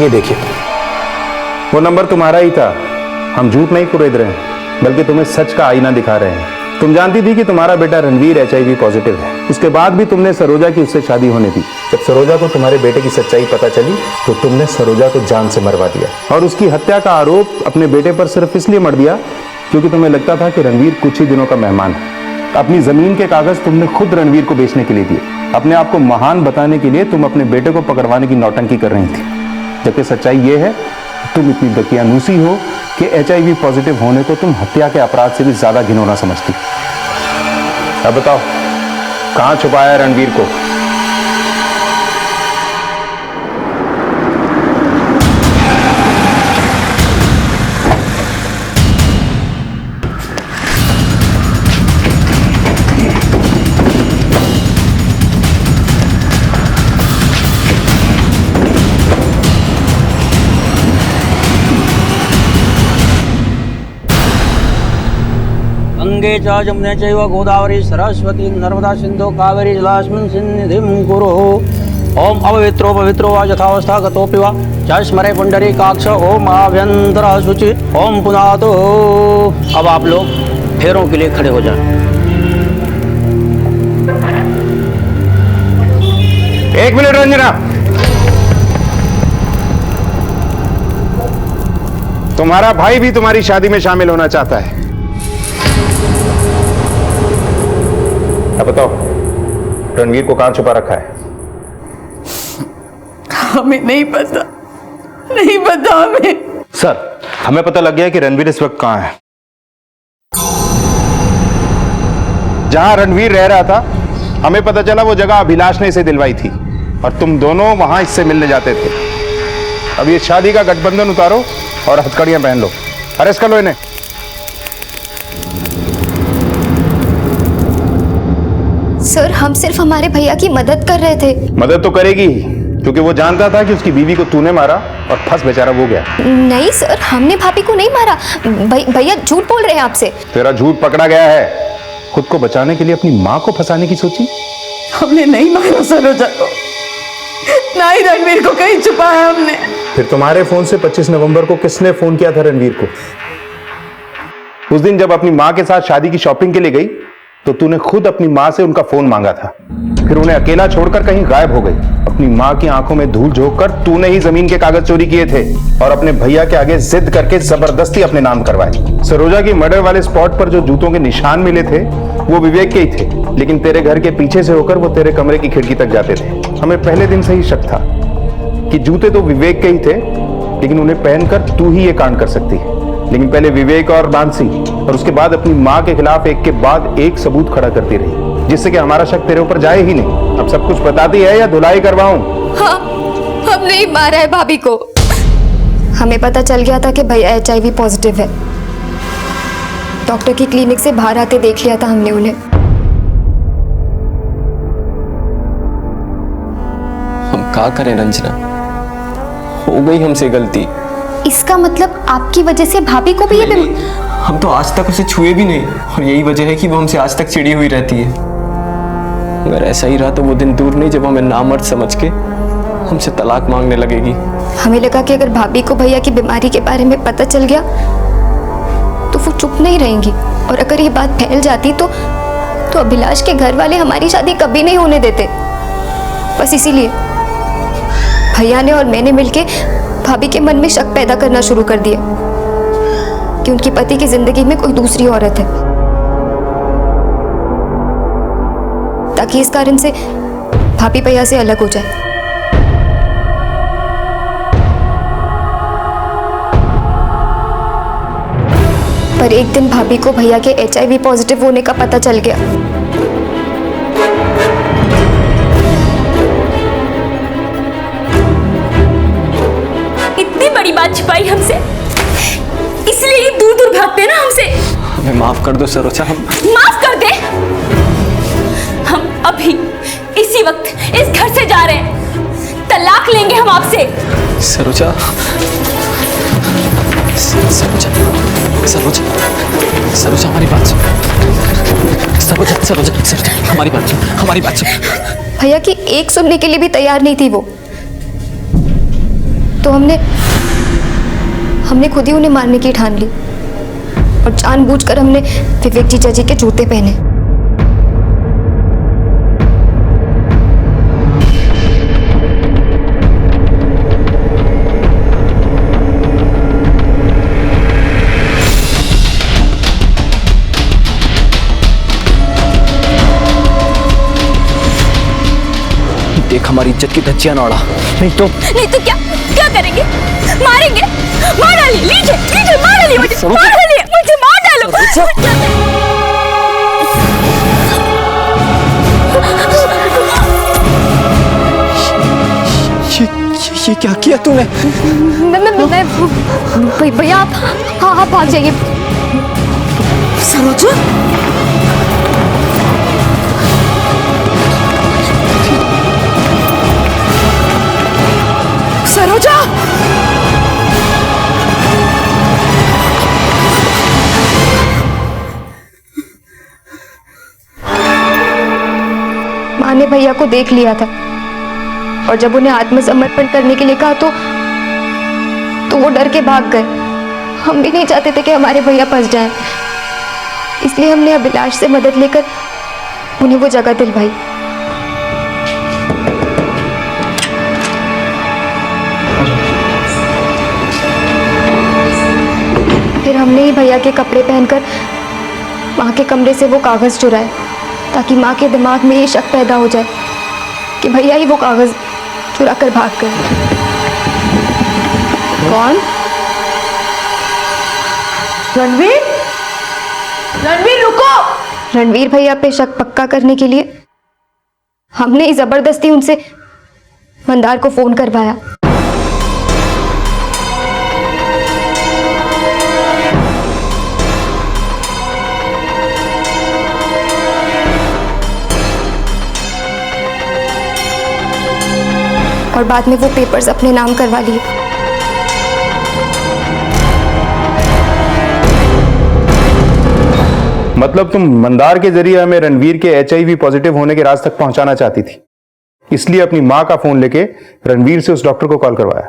ये देखिए। वो नंबर तुम्हारा ही था। हम झूठ नहीं कुरेद रहे हैं, बल्कि तुम्हें सच का आईना दिखा रहे हैं। तुम जानती थी कि तुम्हारा बेटा रणवीर HIV पॉजिटिव है। उसके बाद भी तुमने सरोजा की उससे शादी होने दी। जब सरोजा को तुम्हारे बेटे की सच्चाई पता चली तो तुमने सरोजा को जान से मरवा दिया, और उसकी हत्या का आरोप अपने बेटे पर सिर्फ इसलिए मर दिया क्योंकि तुम्हें लगता था कि रणवीर कुछ ही दिनों का मेहमान है। अपनी जमीन के कागज तुमने खुद रणवीर को बेचने के लिए दिए। अपने आप को महान बताने के लिए तुम अपने बेटे को पकड़वाने की नौटंकी कर रही थी, जबकि सच्चाई ये है तुम इतनी दकियानूसी हो कि HIV पॉजिटिव होने को तुम हत्या के अपराध से भी ज्यादा घिनौना समझती। अब बताओ, कहां छुपाया रणवीर को? गंगे च जमुने चैव गोदावरी सरस्वती नर्मदा सिंधु कावेरी जलास्मिन् सन्निधिं कुरु। ओम अपवित्रो पवित्रो वा यथावस्था गतोऽपि वा च स्मरे पुंडरीकाक्ष। ओम आभ्यंतरः शुचि। ओम पुनातो। अब आप लोग फेरों के लिए खड़े हो जाएं। एक मिनट रंजना, तुम्हारा भाई भी तुम्हारी शादी में शामिल होना चाहता है। अब बताओ, रणवीर को कहां छुपा रखा है? हमें नहीं पता, नहीं पता हमें। सर, हमें पता लग गया कि रणवीर इस वक्त कहां है। जहां रणवीर रह रहा था, हमें पता चला वो जगह अभिलाष ने इसे दिलवाई थी, और तुम दोनों वहां इससे मिलने जाते थे। अब ये शादी का गठबंधन उतारो और हथकड़ियां पहन लो। अरेस्ट कर लो इन्हें। सर, हम सिर्फ हमारे भैया की मदद कर रहे थे। मदद तो करेगी ही, क्योंकि वो जानता था कि उसकी बीवी को तूने मारा और फंस बेचारा वो गया। नहीं सर, हमने भाभी को नहीं मारा। भैया झूठ बोल रहे हैं आपसे। तेरा झूठ पकड़ा गया है। खुद को बचाने के लिए अपनी माँ को फंसाने की सोची। हमने नहीं मारा सरोजा को, ना ही रणवीर को कहीं छुपाया हमने। फिर तुम्हारे फोन से 25 नवंबर को किसने फोन किया था रणवीर को? उस दिन जब अपनी माँ के साथ शादी की शॉपिंग के लिए गई तो तूने खुद अपनी माँ से उनका फोन मांगा था, फिर उन्हें अकेला छोड़कर कहीं गायब हो गई। अपनी माँ की आंखों में धूल झोंककर तूने ही जमीन के कागज चोरी किए थे और अपने भैया के आगे जिद करके जबरदस्ती अपने नाम करवाए। सरोजा की मर्डर वाले स्पॉट पर जो जूतों के निशान मिले थे वो विवेक के ही थे, लेकिन तेरे घर के पीछे से होकर वो तेरे कमरे की खिड़की तक जाते थे। हमें पहले दिन से ही शक था कि जूते तो विवेक के ही थे, लेकिन उन्हें पहनकर तू ही ये कांड कर सकती है। लेकिन पहले विवेक और मानसी, और उसके बाद अपनी माँ के खिलाफ एक के बाद एक सबूत खड़ा करती रही, जिससे कि हमारा शक तेरे ऊपर जाए ही नहीं। अब सब कुछ बताती है या धुलाई करवाऊं? हाँ, हमने ही मारा है भाभी को। हमें पता चल गया था कि भैया HIV पॉजिटिव है। डॉक्टर की क्लिनिक से बाहर आते देख लिया था हमने उन्हें। हम क्या करें रंजना, हो गई हमसे गलती। इसका मतलब आपकी वजह से भाभी को भी ये हम तो आज तक उसे छुए भी नहीं, और यही वजह है कि वो हमसे आज तक चिड़ी हुई रहती है। अगर ऐसा ही रहा तो वो दिन दूर नहीं जब हमें नामर्द समझ के हमसे तलाक मांगने लगेगी। हमें लगा कि अगर भाभी को भैया की बीमारी के बारे में पता चल गया तो वो चुप नहीं रहेंगी, और अगर ये बात फैल जाती तो अभिलाष के घर वाले हमारी शादी कभी नहीं होने देते। बस इसीलिए भैया ने और मैंने मिलके भाभी के मन में शक पैदा करना शुरू कर दिया कि उनके पति की जिंदगी में कोई दूसरी औरत है, ताकि इस कारण से भाभी भैया से अलग हो जाए। पर एक दिन भाभी को भैया के HIV पॉजिटिव होने का पता चल गया। इतनी बड़ी बात छिपाई हमसे, इसलिए ये दूर दूर भागते ना हमसे। हमें माफ कर दो सरोजा। हम माफ कर दे? हम अभी इसी वक्त इस घर से जा रहे हैं, तलाक लेंगे हम आपसे। सरोजा, सरोजा, सरोजा, सरोजा हमारी बात सुन। सरोजा, सरोजा, सरोजा हमारी बात सुन, हमारी बात सुन। भैया की एक सुनने के लिए भी तैयार नहीं थी वो, तो हमने खुद ही उन्हें मारने की ठान ली और जानबूझकर हमने विवेक जीजा जी के जूते पहने। देख हमारी इज्जत की धज्जियां ना उड़ा, नहीं तो क्या क्या करेंगे? मारेंगे? मार डालिए, लीजिए लीजिए, मार डालिए मुझे, मार डालिए मुझे, मार डालो। ये क्या किया तूने? भैया आप भाग जाइए। सरोजा, सरोजा, माँ ने भैया को देख लिया था और जब उन्हें आत्मसमर्पण करने के लिए कहा तो वो डर के भाग गए। हम भी नहीं चाहते थे कि हमारे भैया फंस जाएं, इसलिए हमने अभिलाष से मदद लेकर उन्हें वो जगह दिलवाई। फिर हमने ही भैया के कपड़े पहनकर माँ के कमरे से वो कागज चुराए, ताकि माँ के दिमाग में ये शक पैदा हो जाए कि भैया ही वो कागज चुरा कर भाग गए। कौन? रणवीर? रणवीर रुको! रणवीर भैया पे शक पक्का करने के लिए हमने ही जबरदस्ती उनसे मंदार को फोन करवाया। और बाद में वो पेपर्स अपने नाम करवा लिए। मतलब तुम मंदार के जरिए हमें रणवीर के HIV पॉजिटिव होने के राज तक पहुंचाना चाहती थी, इसलिए अपनी मां का फोन लेके रणवीर से उस डॉक्टर को कॉल करवाया।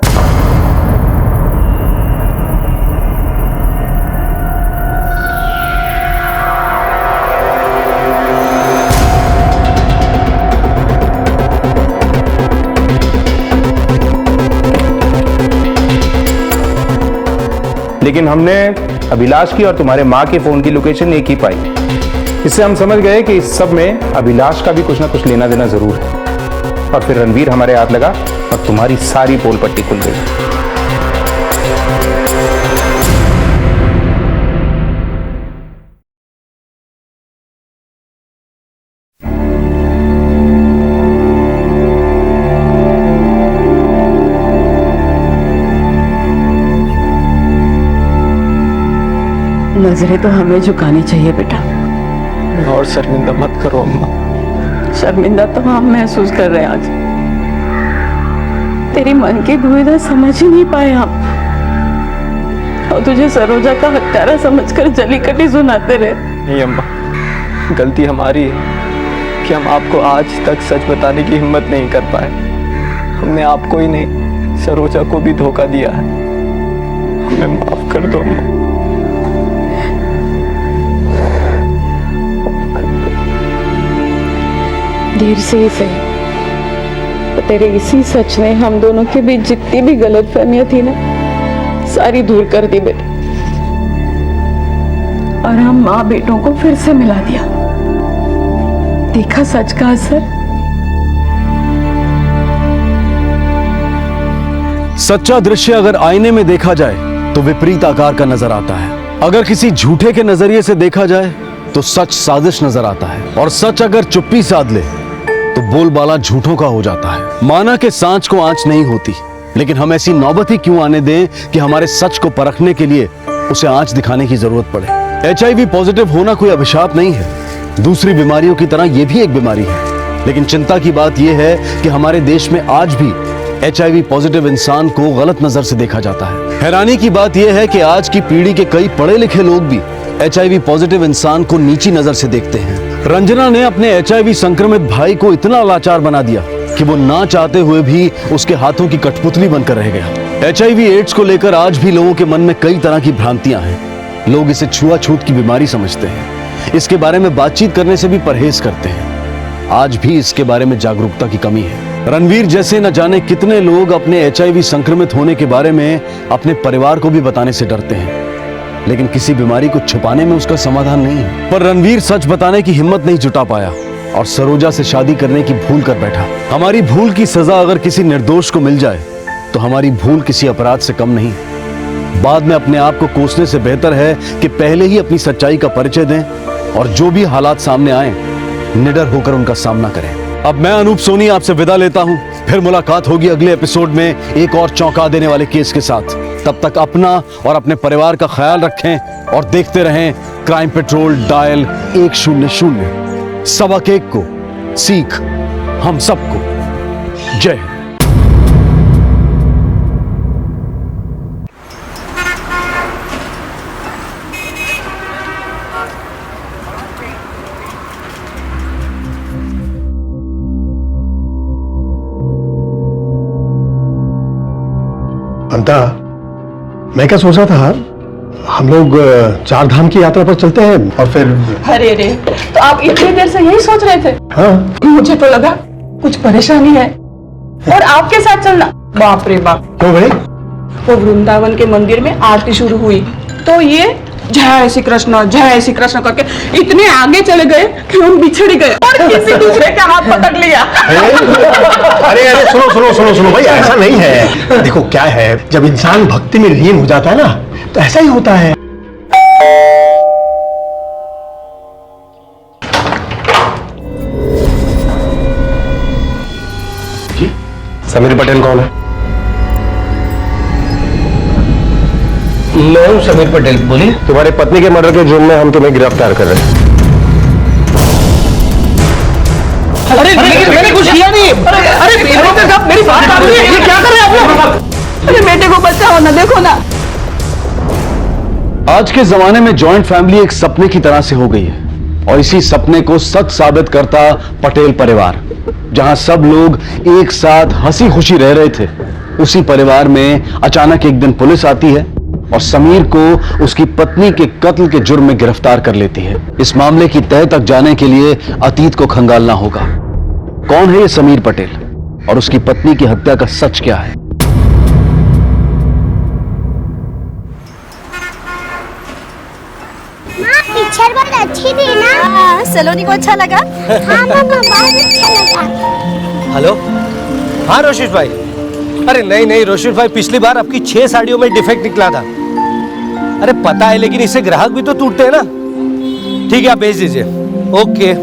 लेकिन हमने अभिलाष की और तुम्हारे मां के फोन की लोकेशन एक ही पाई। इससे हम समझ गए कि इस सब में अभिलाष का भी कुछ ना कुछ लेना देना जरूर है। और फिर रणवीर हमारे हाथ लगा और तुम्हारी सारी पोल पट्टी खुल गई। नजरें तो हमें झुकानी चाहिए बेटा। और शर्मिंदा मत करो अम्मा। शर्मिंदा तो हम महसूस कर रहे हैं आज। तेरी मन की दुविधा समझ ही नहीं पाए हम, और तुझे सरोजा का हत्यारा समझकर जली कटी सुनाते रहे। नहीं अम्मा, गलती हमारी है कि हम आपको आज तक सच बताने की हिम्मत नहीं कर पाए। हमने आपको ही नहीं, सरोजा को भी धोखा दिया है। हमें माफ कर दो अम्मा। देर से ही सही, तेरे इसी सच ने हम दोनों के बीच जितनी भी गलतफहमियां थी ना, सारी दूर कर दी बेटे। और हम माँ बेटों को फिर से मिला दिया। देखा सच का असर। सच्चा दृश्य अगर आईने में देखा जाए तो विपरीत आकार का नजर आता है। अगर किसी झूठे के नजरिए से देखा जाए तो सच साजिश नजर आता है। और सच अगर चुप्पी साध ले तो बोलबाला झूठों का हो जाता है। माना कि सांच को आंच नहीं होती, लेकिन हम ऐसी नौबत ही क्यों आने दें कि हमारे सच को परखने के लिए उसे आंच दिखाने की जरूरत पड़े। HIV पॉजिटिव होना कोई अभिशाप नहीं है। दूसरी बीमारियों की तरह यह भी एक बीमारी है। लेकिन चिंता की बात यह है कि हमारे देश में आज भी HIV पॉजिटिव इंसान को गलत नजर से देखा जाता है। हैरानी की बात यह है कि आज की पीढ़ी के कई पढ़े लिखे लोग भी HIV पॉजिटिव इंसान को नीची नजर से देखते हैं। रंजना ने अपने HIV संक्रमित भाई को इतना लाचार बना दिया कि वो ना चाहते हुए भी उसके हाथों की कठपुतली बनकर रह गया। HIV एड्स को लेकर आज भी लोगों के मन में कई तरह की भ्रांतियां हैं। लोग इसे छुआछूत की बीमारी समझते हैं। इसके बारे में बातचीत करने से भी परहेज करते हैं। आज भी इसके बारे में जागरूकता की कमी है। रणवीर जैसे न जाने कितने लोग अपने HIV संक्रमित होने के बारे में अपने परिवार को भी बताने से डरते हैं, लेकिन किसी बीमारी को छुपाने में उसका समाधान नहीं है। पर रणवीर सच बताने की हिम्मत नहीं जुटा पाया और सरोजा से शादी करने की भूल कर बैठा। हमारी भूल की सजा अगर किसी निर्दोष को मिल जाए तो हमारी भूल किसी अपराध से कम नहीं। बाद में अपने आप को कोसने से बेहतर है कि पहले ही अपनी सच्चाई का परिचय दें और जो भी हालात सामने आए निडर होकर उनका सामना करें। अब मैं अनूप सोनी आपसे विदा लेता हूं। फिर मुलाकात होगी अगले एपिसोड में एक और चौंका देने वाले केस के साथ। तब तक अपना और अपने परिवार का ख्याल रखें और देखते रहें क्राइम पेट्रोल डायल 100। सबक एक को सीख हम सबको। जय हिंद। अंता, मैं क्या सोच रहा था, हम लोग 4 धाम की यात्रा पर चलते हैं और फिर। अरे रे, तो आप इतनी देर से यही सोच रहे थे? हाँ। मुझे तो लगा कुछ परेशानी है और आपके साथ चलना। बाप रे बाप। क्यों भाई? वो वृंदावन के मंदिर में आरती शुरू हुई तो ये जय श्री कृष्ण करके इतने आगे चले गए कि हम बिछड़ गए और किसी दूसरे का हाथ पकड़ लिया। अरे सुनो भाई, ऐसा नहीं है। देखो क्या है, जब इंसान भक्ति में लीन हो जाता है ना तो ऐसा ही होता है। जी, समीर पटेल कौन है? मैं हूं समीर पटेल, बोलिए। तुम्हारी पत्नी के मर्डर के जुर्म में हम तुम्हें गिरफ्तार कर रहे हैं। अरे मैंने कुछ किया नहीं। अरे मेरी बात काट रही है, ये क्या कर रहे हैं आप लोग? अरे बेटे को बचाओ ना, देखो ना। आज के जमाने में जॉइंट फैमिली एक सपने की तरह से हो गई है और इसी सपने को सच साबित करता पटेल परिवार। जहां सब लोग एक साथ हंसी खुशी रह रहे थे, उसी परिवार में अचानक एक दिन पुलिस आती है और समीर को उसकी पत्नी के कत्ल के जुर्म में गिरफ्तार कर लेती है। इस मामले की तह तक जाने के लिए अतीत को खंगालना होगा। कौन है ये समीर पटेल और उसकी पत्नी की हत्या का सच क्या है? पिक्चर बहुत अच्छी थी ना? सलोनी को अच्छा लगा? हाँ मामा, बहुत अच्छा लगा। हेलो, हाँ रोशिश भाई। अरे नहीं रोशिश भाई, पिछली बार आपकी 6 साड़ियों में डिफेक्ट निकला था। अरे पता है, लेकिन इससे ग्राहक भी तो टूटते हैं ना। ठीक है, आप भेज दीजिए। ओके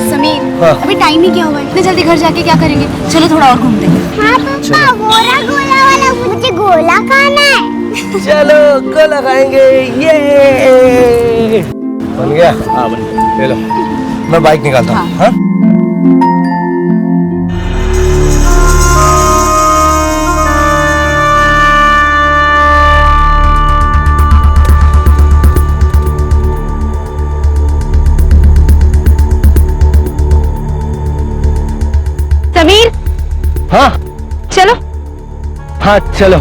समीर, हाँ। अभी टाइम ही क्या हुआ है? इतने जल्दी घर जाके क्या करेंगे? चलो थोड़ा और घूमते हैं। हाँ पापा, गोला वाला, मुझे गोला खाना है। चलो गोला खाएंगे। ये बन गया? हाँ बन गया। ले लो, मैं बाइक निकालता हूँ। हाँ? समीर, हाँ चलो। हाँ चलो।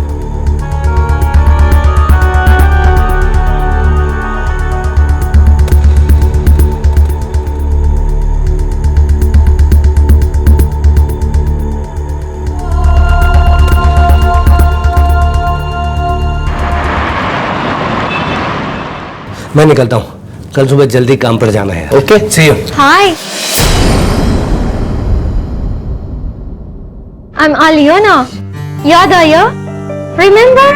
मैं निकलता हूँ, कल सुबह जल्दी काम पर जाना है। Okay, see you. Hi, I'm Aliona. याद आया? Remember?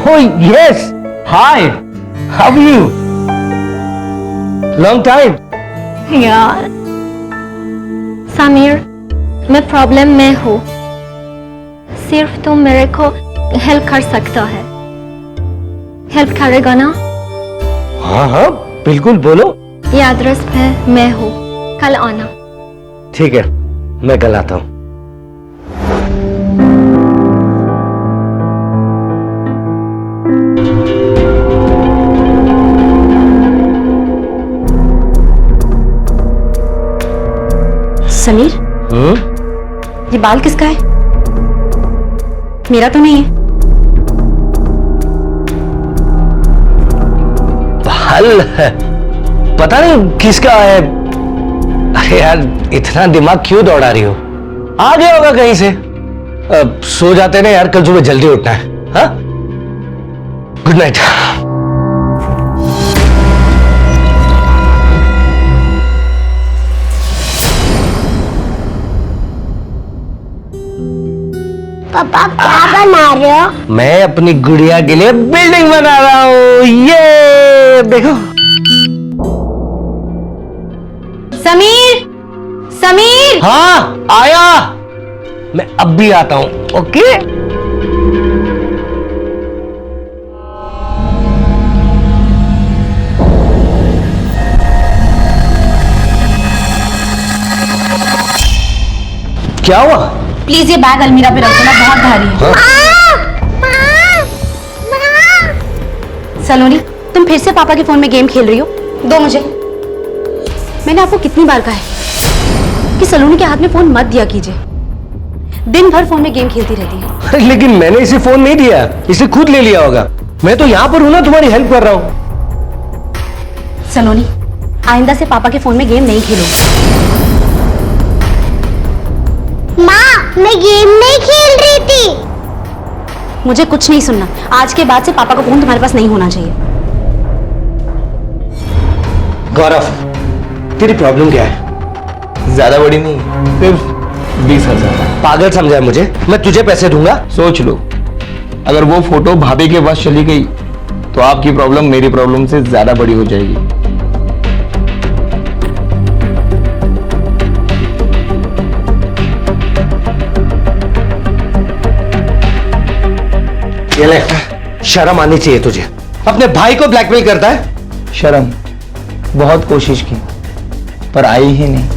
Oh yes. Hi. How are you? Long time. यार समीर, मैं प्रॉब्लम में हूँ। सिर्फ तुम मेरे को हेल्प कर सकता है। हेल्प करेगा ना? हाँ हाँ बिल्कुल, बोलो। ये एड्रेस पे मैं हूँ, कल आना। ठीक है, मैं कल आता हूँ। समीर, ये बाल किसका है? मेरा तो नहीं है। बाल पता नहीं किसका है। अरे यार, इतना दिमाग क्यों दौड़ा रही हो? आ गया होगा कहीं से। सो जाते ना यार, कल सुबह जल्दी उठना है। हाँ, गुड नाइट। पापा क्या बना रहे हो? मैं अपनी गुड़िया के लिए बिल्डिंग बना रहा हूँ। ये देखो। समीर, समीर। हाँ आया, मैं अब भी आता हूँ। ओके। क्या हुआ? प्लीज ये बैग अलमीरा पे रख देना, बहुत भारी है। सलोनी, तुम फिर से पापा के फोन में गेम खेल रही हो? दो मुझे। मैंने आपको कितनी बार कहा है कि सलोनी के हाथ में फोन मत दिया कीजिए। दिन भर फोन में गेम खेलती रहती है। लेकिन मैंने इसे फोन नहीं दिया, इसे खुद ले लिया होगा। मैं तो यहाँ पर हूँ ना, तुम्हारी हेल्प कर रहा हूँ। सलोनी, आइंदा से पापा के फोन में गेम नहीं खेलूंगी। माँ, मैं गेम नहीं खेल रही थी। मुझे कुछ नहीं सुनना। आज के बाद से पापा का फोन तुम्हारे पास नहीं होना चाहिए। गौरव, तेरी प्रॉब्लम क्या है? ज्यादा बड़ी नहीं, सिर्फ 20,000। पागल समझा है मुझे? मैं तुझे पैसे दूंगा। सोच लो, अगर वो फोटो भाभी के पास चली गई तो आपकी प्रॉब्लम मेरी प्रॉब्लम से ज्यादा बड़ी हो जाएगी। ये ले, शर्म आनी चाहिए तुझे। अपने भाई को ब्लैकमेल करता है। शर्म बहुत कोशिश की पर आई ही नहीं।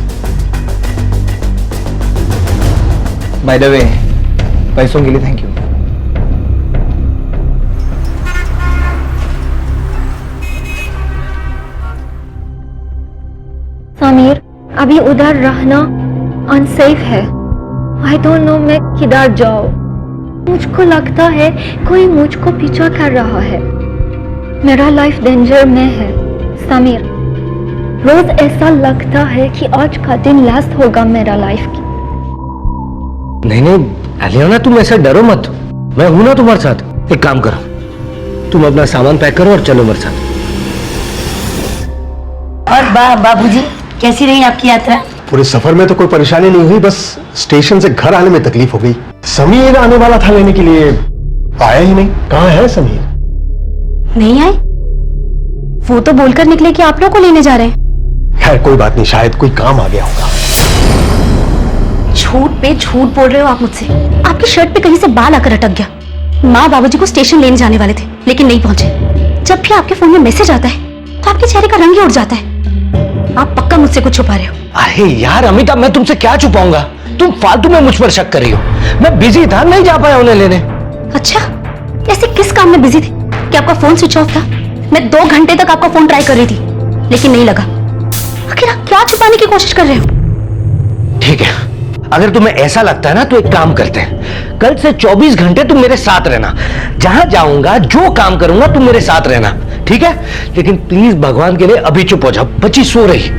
बाय द वे, पैसों के लिए थैंक यू। समीर, अभी उधर रहना अनसेफ है। आई डोंट नो मैं किधर जाऊं। मुझको लगता है कोई मुझको पीछा कर रहा है। मेरा लाइफ डेंजर में है। समीर, रोज ऐसा लगता है कि आज का दिन लास्ट होगा मेरा लाइफ की। नहीं नहीं अलियाना, तुम ऐसा डरो मत। मैं हूं ना तुम्हारे साथ। एक काम करो, तुम अपना सामान पैक करो और चलो मेरे साथ। और बाबूजी, कैसी रही आपकी यात्रा? पूरे सफर में तो कोई परेशानी नहीं हुई, बस स्टेशन से घर आने में तकलीफ हो गई। समीर आने वाला था लेने के लिए, आया ही नहीं। कहाँ है समीर? नहीं आए? वो तो बोलकर निकले कि आप लोग को लेने जा रहे हैं। खैर कोई बात नहीं, शायद कोई काम आ गया होगा। झूठ पे झूठ बोल रहे हो आप मुझसे। आपकी शर्ट पे कहीं से बाल आकर अटक गया। माँ बाबूजी को स्टेशन लेने जाने वाले थे लेकिन नहीं पहुंचे। जब भी आपके फोन में मैसेज आता है तो आपके चेहरे का रंग ही उड़ जाता है। आप पक्का मुझसे कुछ छुपा रहे हो। अरे यार अमिता, मैं तुमसे क्या छुपाऊंगा? तुम फालतू में मुझ पर शक कर रही हो। मैं बिजी था, नहीं जा पाया उन्हें लेने। अच्छा, ऐसे किस काम में बिजी थे कि आपका फोन स्विच ऑफ था? मैं 2 घंटे तक आपका फोन ट्राई कर रही थी लेकिन नहीं लगा। आखिर आप क्या छुपाने की कोशिश कर रहे हो? ठीक है, अगर तुम्हें ऐसा लगता है ना तो एक काम करते हैं। कल से 24 घंटे तुम मेरे साथ रहना। जहां जाऊंगा, जो काम करूंगा, तुम मेरे साथ रहना, ठीक है? लेकिन प्लीज भगवान के लिए अभी चुप हो जाओ। बच्ची सो रही।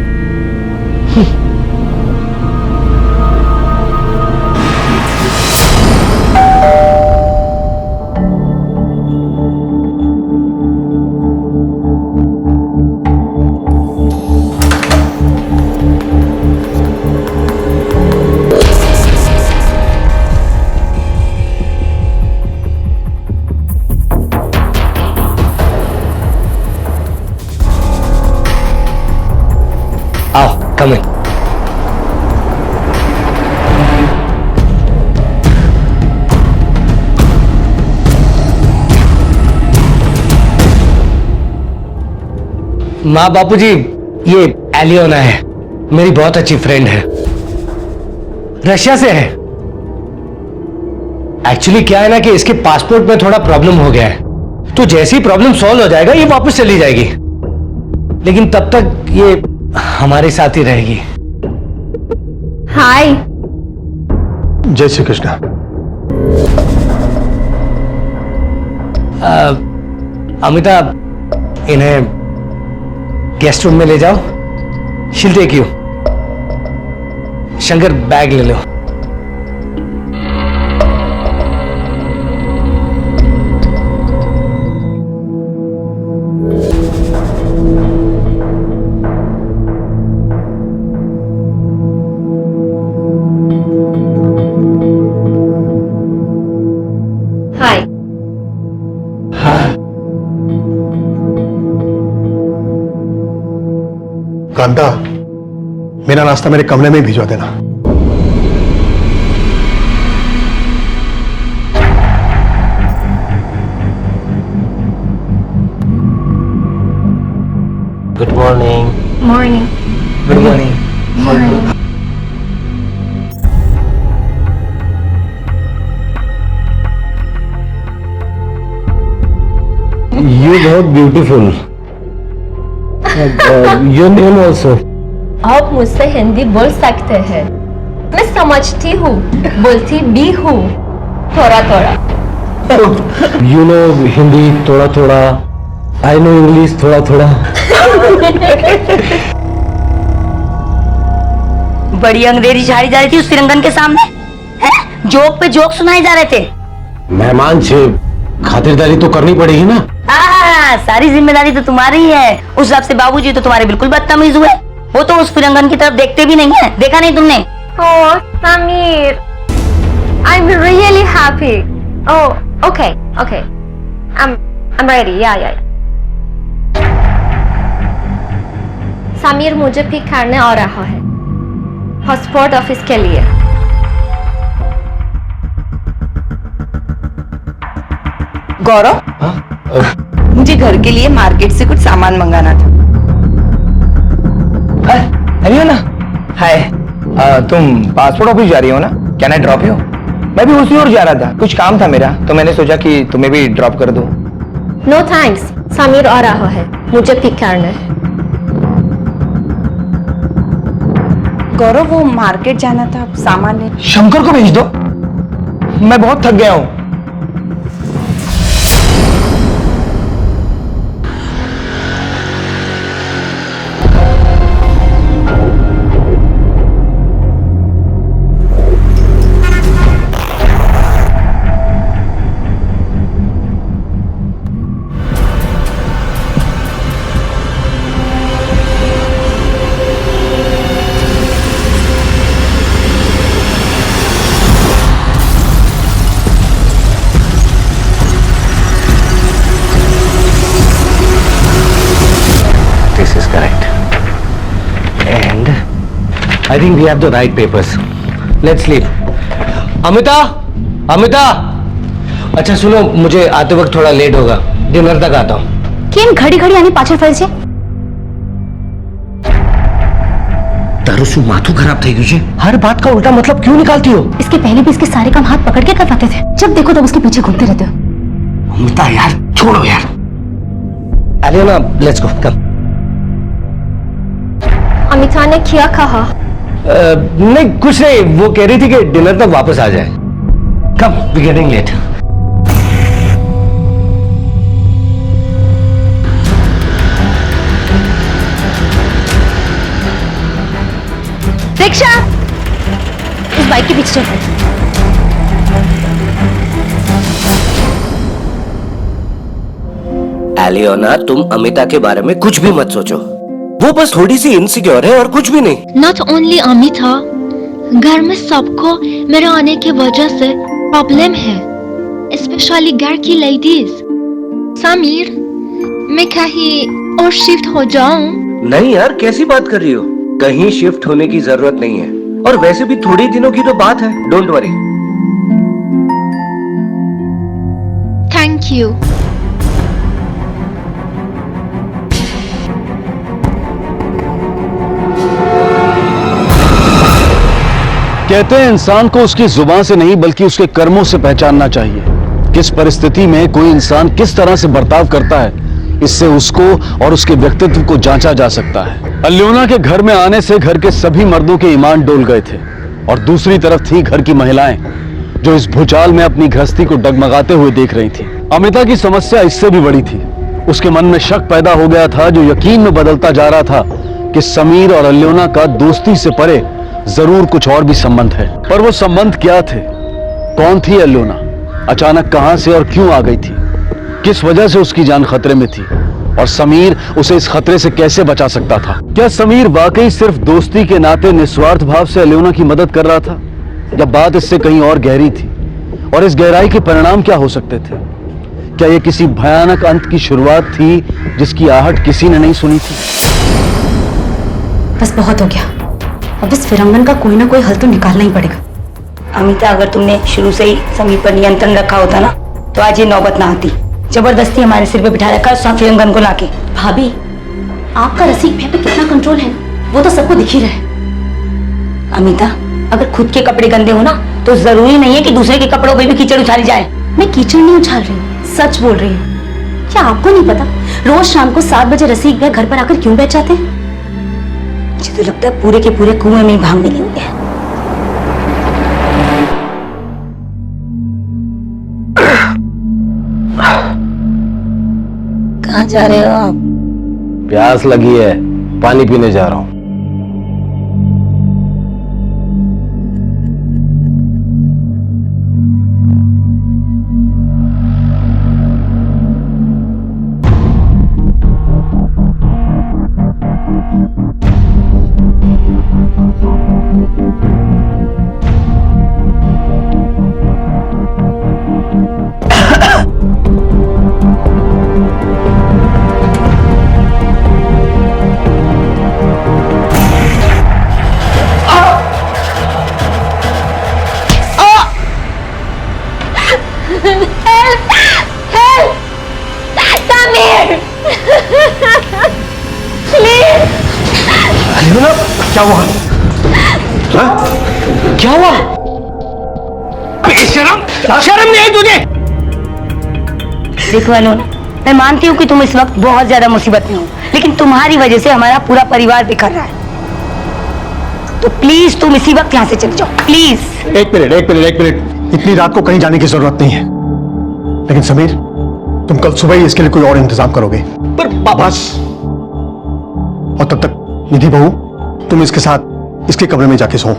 कम इन। माँ बापूजी, ये एलियोना है, मेरी बहुत अच्छी फ्रेंड है, रशिया से है। एक्चुअली क्या है ना कि इसके पासपोर्ट में थोड़ा प्रॉब्लम हो गया है, तो जैसे ही प्रॉब्लम सॉल्व हो जाएगा ये वापस चली जाएगी, लेकिन तब तक ये हमारे साथ ही रहेगी। हाय। जय श्री कृष्णा। अमिता, इन्हें गेस्ट रूम में ले जाओ, शील टेक यू। शंकर, बैग ले लो। हाय। कांता, मेरा नाश्ता मेरे कमरे में भिजवा देना। Good morning. Morning. Good morning. Morning. You look beautiful. Your name also. आप मुझसे हिंदी बोल सकते हैं, मैं समझती हूँ, बोलती भी हूँ, थोड़ा थोड़ा। You know हिंदी थोड़ा थोड़ा, I know English थोड़ा थोड़ा। बड़ी अंग्रेजी झाड़ी जा रही थी उस तिरंगन के सामने, हैं? जोक पे जोक सुनाए जा रहे थे। मेहमान से खातिरदारी तो करनी पड़ेगी ना। सारी जिम्मेदारी तो तुम्हारी ही है। उस हिसाब से बाबूजी तो तुम्हारे बिल्कुल बदतमीज हुए, वो तो उस तिरंगन की तरफ देखते भी नहीं है। देखा नहीं तुमने? Oh, Samir, I'm really happy. Oh, okay, okay. I'm ready. Yeah. Sameer मुझे पिक करने आ रहा है पासपोर्ट ऑफिस के लिए। गौरव, मुझे घर के लिए मार्केट से कुछ सामान मंगाना था। अलियोना, हाय। तुम पासपोर्ट ऑफिस जा रही हो ना? Can I drop you? मैं भी उसी ओर जा रहा था, कुछ काम था मेरा, तो मैंने सोचा कि तुम्हें भी ड्रॉप कर दूं। नो थैंक्स, समीर आ रहा है, मुझे पिक करना है। गौरव, वो मार्केट जाना था, सामान ले। शंकर को भेज दो, मैं बहुत थक गया हूँ। I think we have the right papers. Let's leave. Amita, Amita, अच्छा सुनो, मुझे आते वक्त थोड़ा लेट होगा, डिनर तक आता हूँ। केम घड़ी घड़ी आनी पाछળ ફરે છે? तारू શું माथू खराब થઈ ગયું છે? हर बात का उल्टा मतलब क्यों निकालती हो? इसके पहले भी इसके सारे काम हाथ पकड़ के करवाते थे, जब देखो तब उसके पीछे घूमते रहते हो। अमिता यार, छोड़ो यार। एलियोना, लेट्स गो, कम। अमिता ने क्या कहा? नहीं कुछ नहीं, वो कह रही थी कि डिनर तक वापस आ जाए। कम, वी गेटिंग लेट। रिक्शा, इस बाइक के पीछे चल। एलियोना, तुम अमिता के बारे में कुछ भी मत सोचो, वो बस थोड़ी सी इनसिक्योर है और कुछ भी नहीं। नॉट ओनली अमिता, घर में सबको मेरे आने की वजह से प्रॉब्लम है, स्पेशली घर की लेडीज। समीर, मैं कहीं और शिफ्ट हो जाऊं? नहीं यार, कैसी बात कर रही हो? कहीं शिफ्ट होने की जरूरत नहीं है, और वैसे भी थोड़ी दिनों की तो बात है, डोंट वरी। Thank you. कहते हैं इंसान को उसकी जुबान से नहीं बल्कि उसके कर्मों से पहचानना चाहिए। किस परिस्थिति में कोई इंसान किस तरह से बर्ताव करता है, इससे उसको और उसके व्यक्तित्व को जांचा जा सकता है। अल्योना के घर में आने से घर के सभी मर्दों के ईमान डोल गए थे, और दूसरी तरफ थी घर की महिलाएं जो इस भूचाल में अपनी गृहस्थी को डगमगाते हुए देख रही थी। अमिता की समस्या इससे भी बड़ी थी। उसके मन में शक पैदा हो गया था, जो यकीन में बदलता जा रहा था कि समीर और अल्योना का दोस्ती से परे जरूर कुछ और भी संबंध है। पर वो संबंध क्या थे? कौन थी अल्योना? अचानक कहां से और क्यों आ गई थी? किस वजह से उसकी जान खतरे में थी? और समीर उसे इस खतरे से कैसे बचा सकता था? क्या समीर वाकई सिर्फ दोस्ती के नाते निस्वार्थ भाव से अल्योना की मदद कर रहा था, या बात इससे कहीं और गहरी थी? और इस गहराई के परिणाम क्या हो सकते थे? क्या यह किसी भयानक अंत की शुरुआत थी जिसकी आहट किसी ने नहीं सुनी थी? बस बहुत हो गया, अब इस फिरंगन का कोई ना कोई हल तो निकालना ही पड़ेगा। अमिता, अगर तुमने शुरू से ही समीर पर नियंत्रण रखा होता ना, तो आज ये नौबत ना आती। जबरदस्ती हमारे सिर पे बिठा रखा है फिरंगन को लाके। भाभी, आपका रसिक भैया पे कितना कंट्रोल है वो तो सबको दिख ही रहा है। अमिता, अगर खुद के कपड़े गंदे हो ना, तो जरूरी नहीं है कि दूसरे के कपड़ों पे भी कीचड़ उछाली जाए। मैं कीचड़ नहीं उछाल रही हूँ, सच बोल रही हूँ। क्या आपको नहीं पता रोज शाम को 7 बजे रसिक भैया घर पर आकर क्यों बैठ जाते हैं? मुझे तो लगता है पूरे के पूरे कुएं में ही भाग मिलेंगे। कहाँ जा रहे हो आप? प्यास लगी है, पानी पीने जा रहा हूं। क्या हुआ? क्या हुआ? बेशरम, शर्म नहीं आई तुझे? देखो अलोना, मैं मानती हूँ कि तुम इस वक्त बहुत ज्यादा मुसीबत में हो, लेकिन तुम्हारी वजह से हमारा पूरा परिवार बिखर रहा है। तो प्लीज तुम इसी वक्त यहाँ से चले जाओ, प्लीज। एक मिनट। इतनी रात को कहीं जाने की जरूरत नहीं है। लेकिन समीर, तुम कल सुबह ही इसके लिए कोई और इंतजाम करोगे। पर बस। और तब तक निधि बहू, तुम इसके साथ इसके कमरे में जाके सो।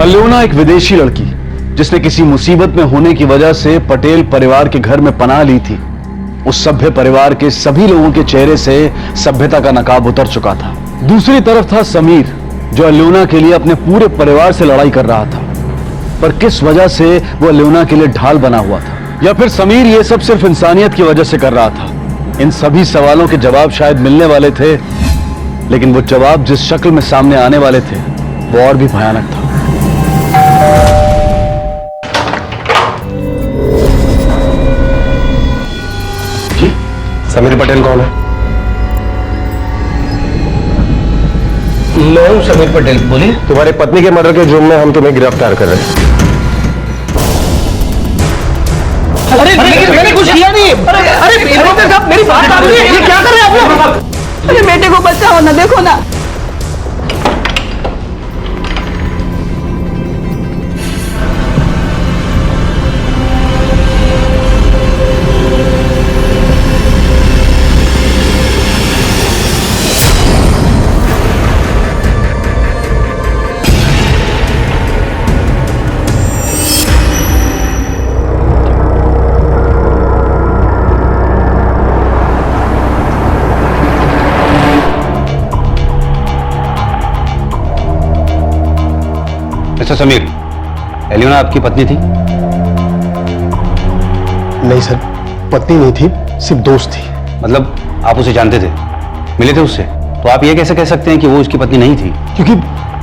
अल्योना एक विदेशी लड़की जिसने किसी मुसीबत में होने की वजह से पटेल परिवार के घर में पनाह ली थी। उस सभ्य परिवार के सभी लोगों के चेहरे से सभ्यता का नकाब उतर चुका था। दूसरी तरफ था समीर, जो अल्योना के लिए अपने पूरे परिवार से लड़ाई कर रहा था। पर किस वजह से वो अल्योना के लिए ढाल बना हुआ था? या फिर समीर ये सब सिर्फ इंसानियत की वजह से कर रहा था? इन सभी सवालों के जवाब शायद मिलने वाले थे, लेकिन वो जवाब जिस शक्ल में सामने आने वाले थे वो और भी भयानक था। जी, समीर पटेल कौन है? मैं हूं समीर पटेल, बोलिए। तुम्हारी पत्नी के मर्डर के जुर्म में हम तुम्हें गिरफ्तार कर रहे हैं। अरे मैंने कुछ किया नहीं। अरे मेरी बात मान लीजिए, ये क्या कर रहे हैं आप लोग? अरे बेटे को बचाओ ना, देखो ना। मिस्टर समीर, एलियोना आपकी पत्नी थी? नहीं सर, पत्नी नहीं थी, सिर्फ दोस्त थी। मतलब आप उसे जानते थे, मिले थे उससे, तो आप ये कैसे कह सकते हैं कि वो उसकी पत्नी नहीं थी? क्योंकि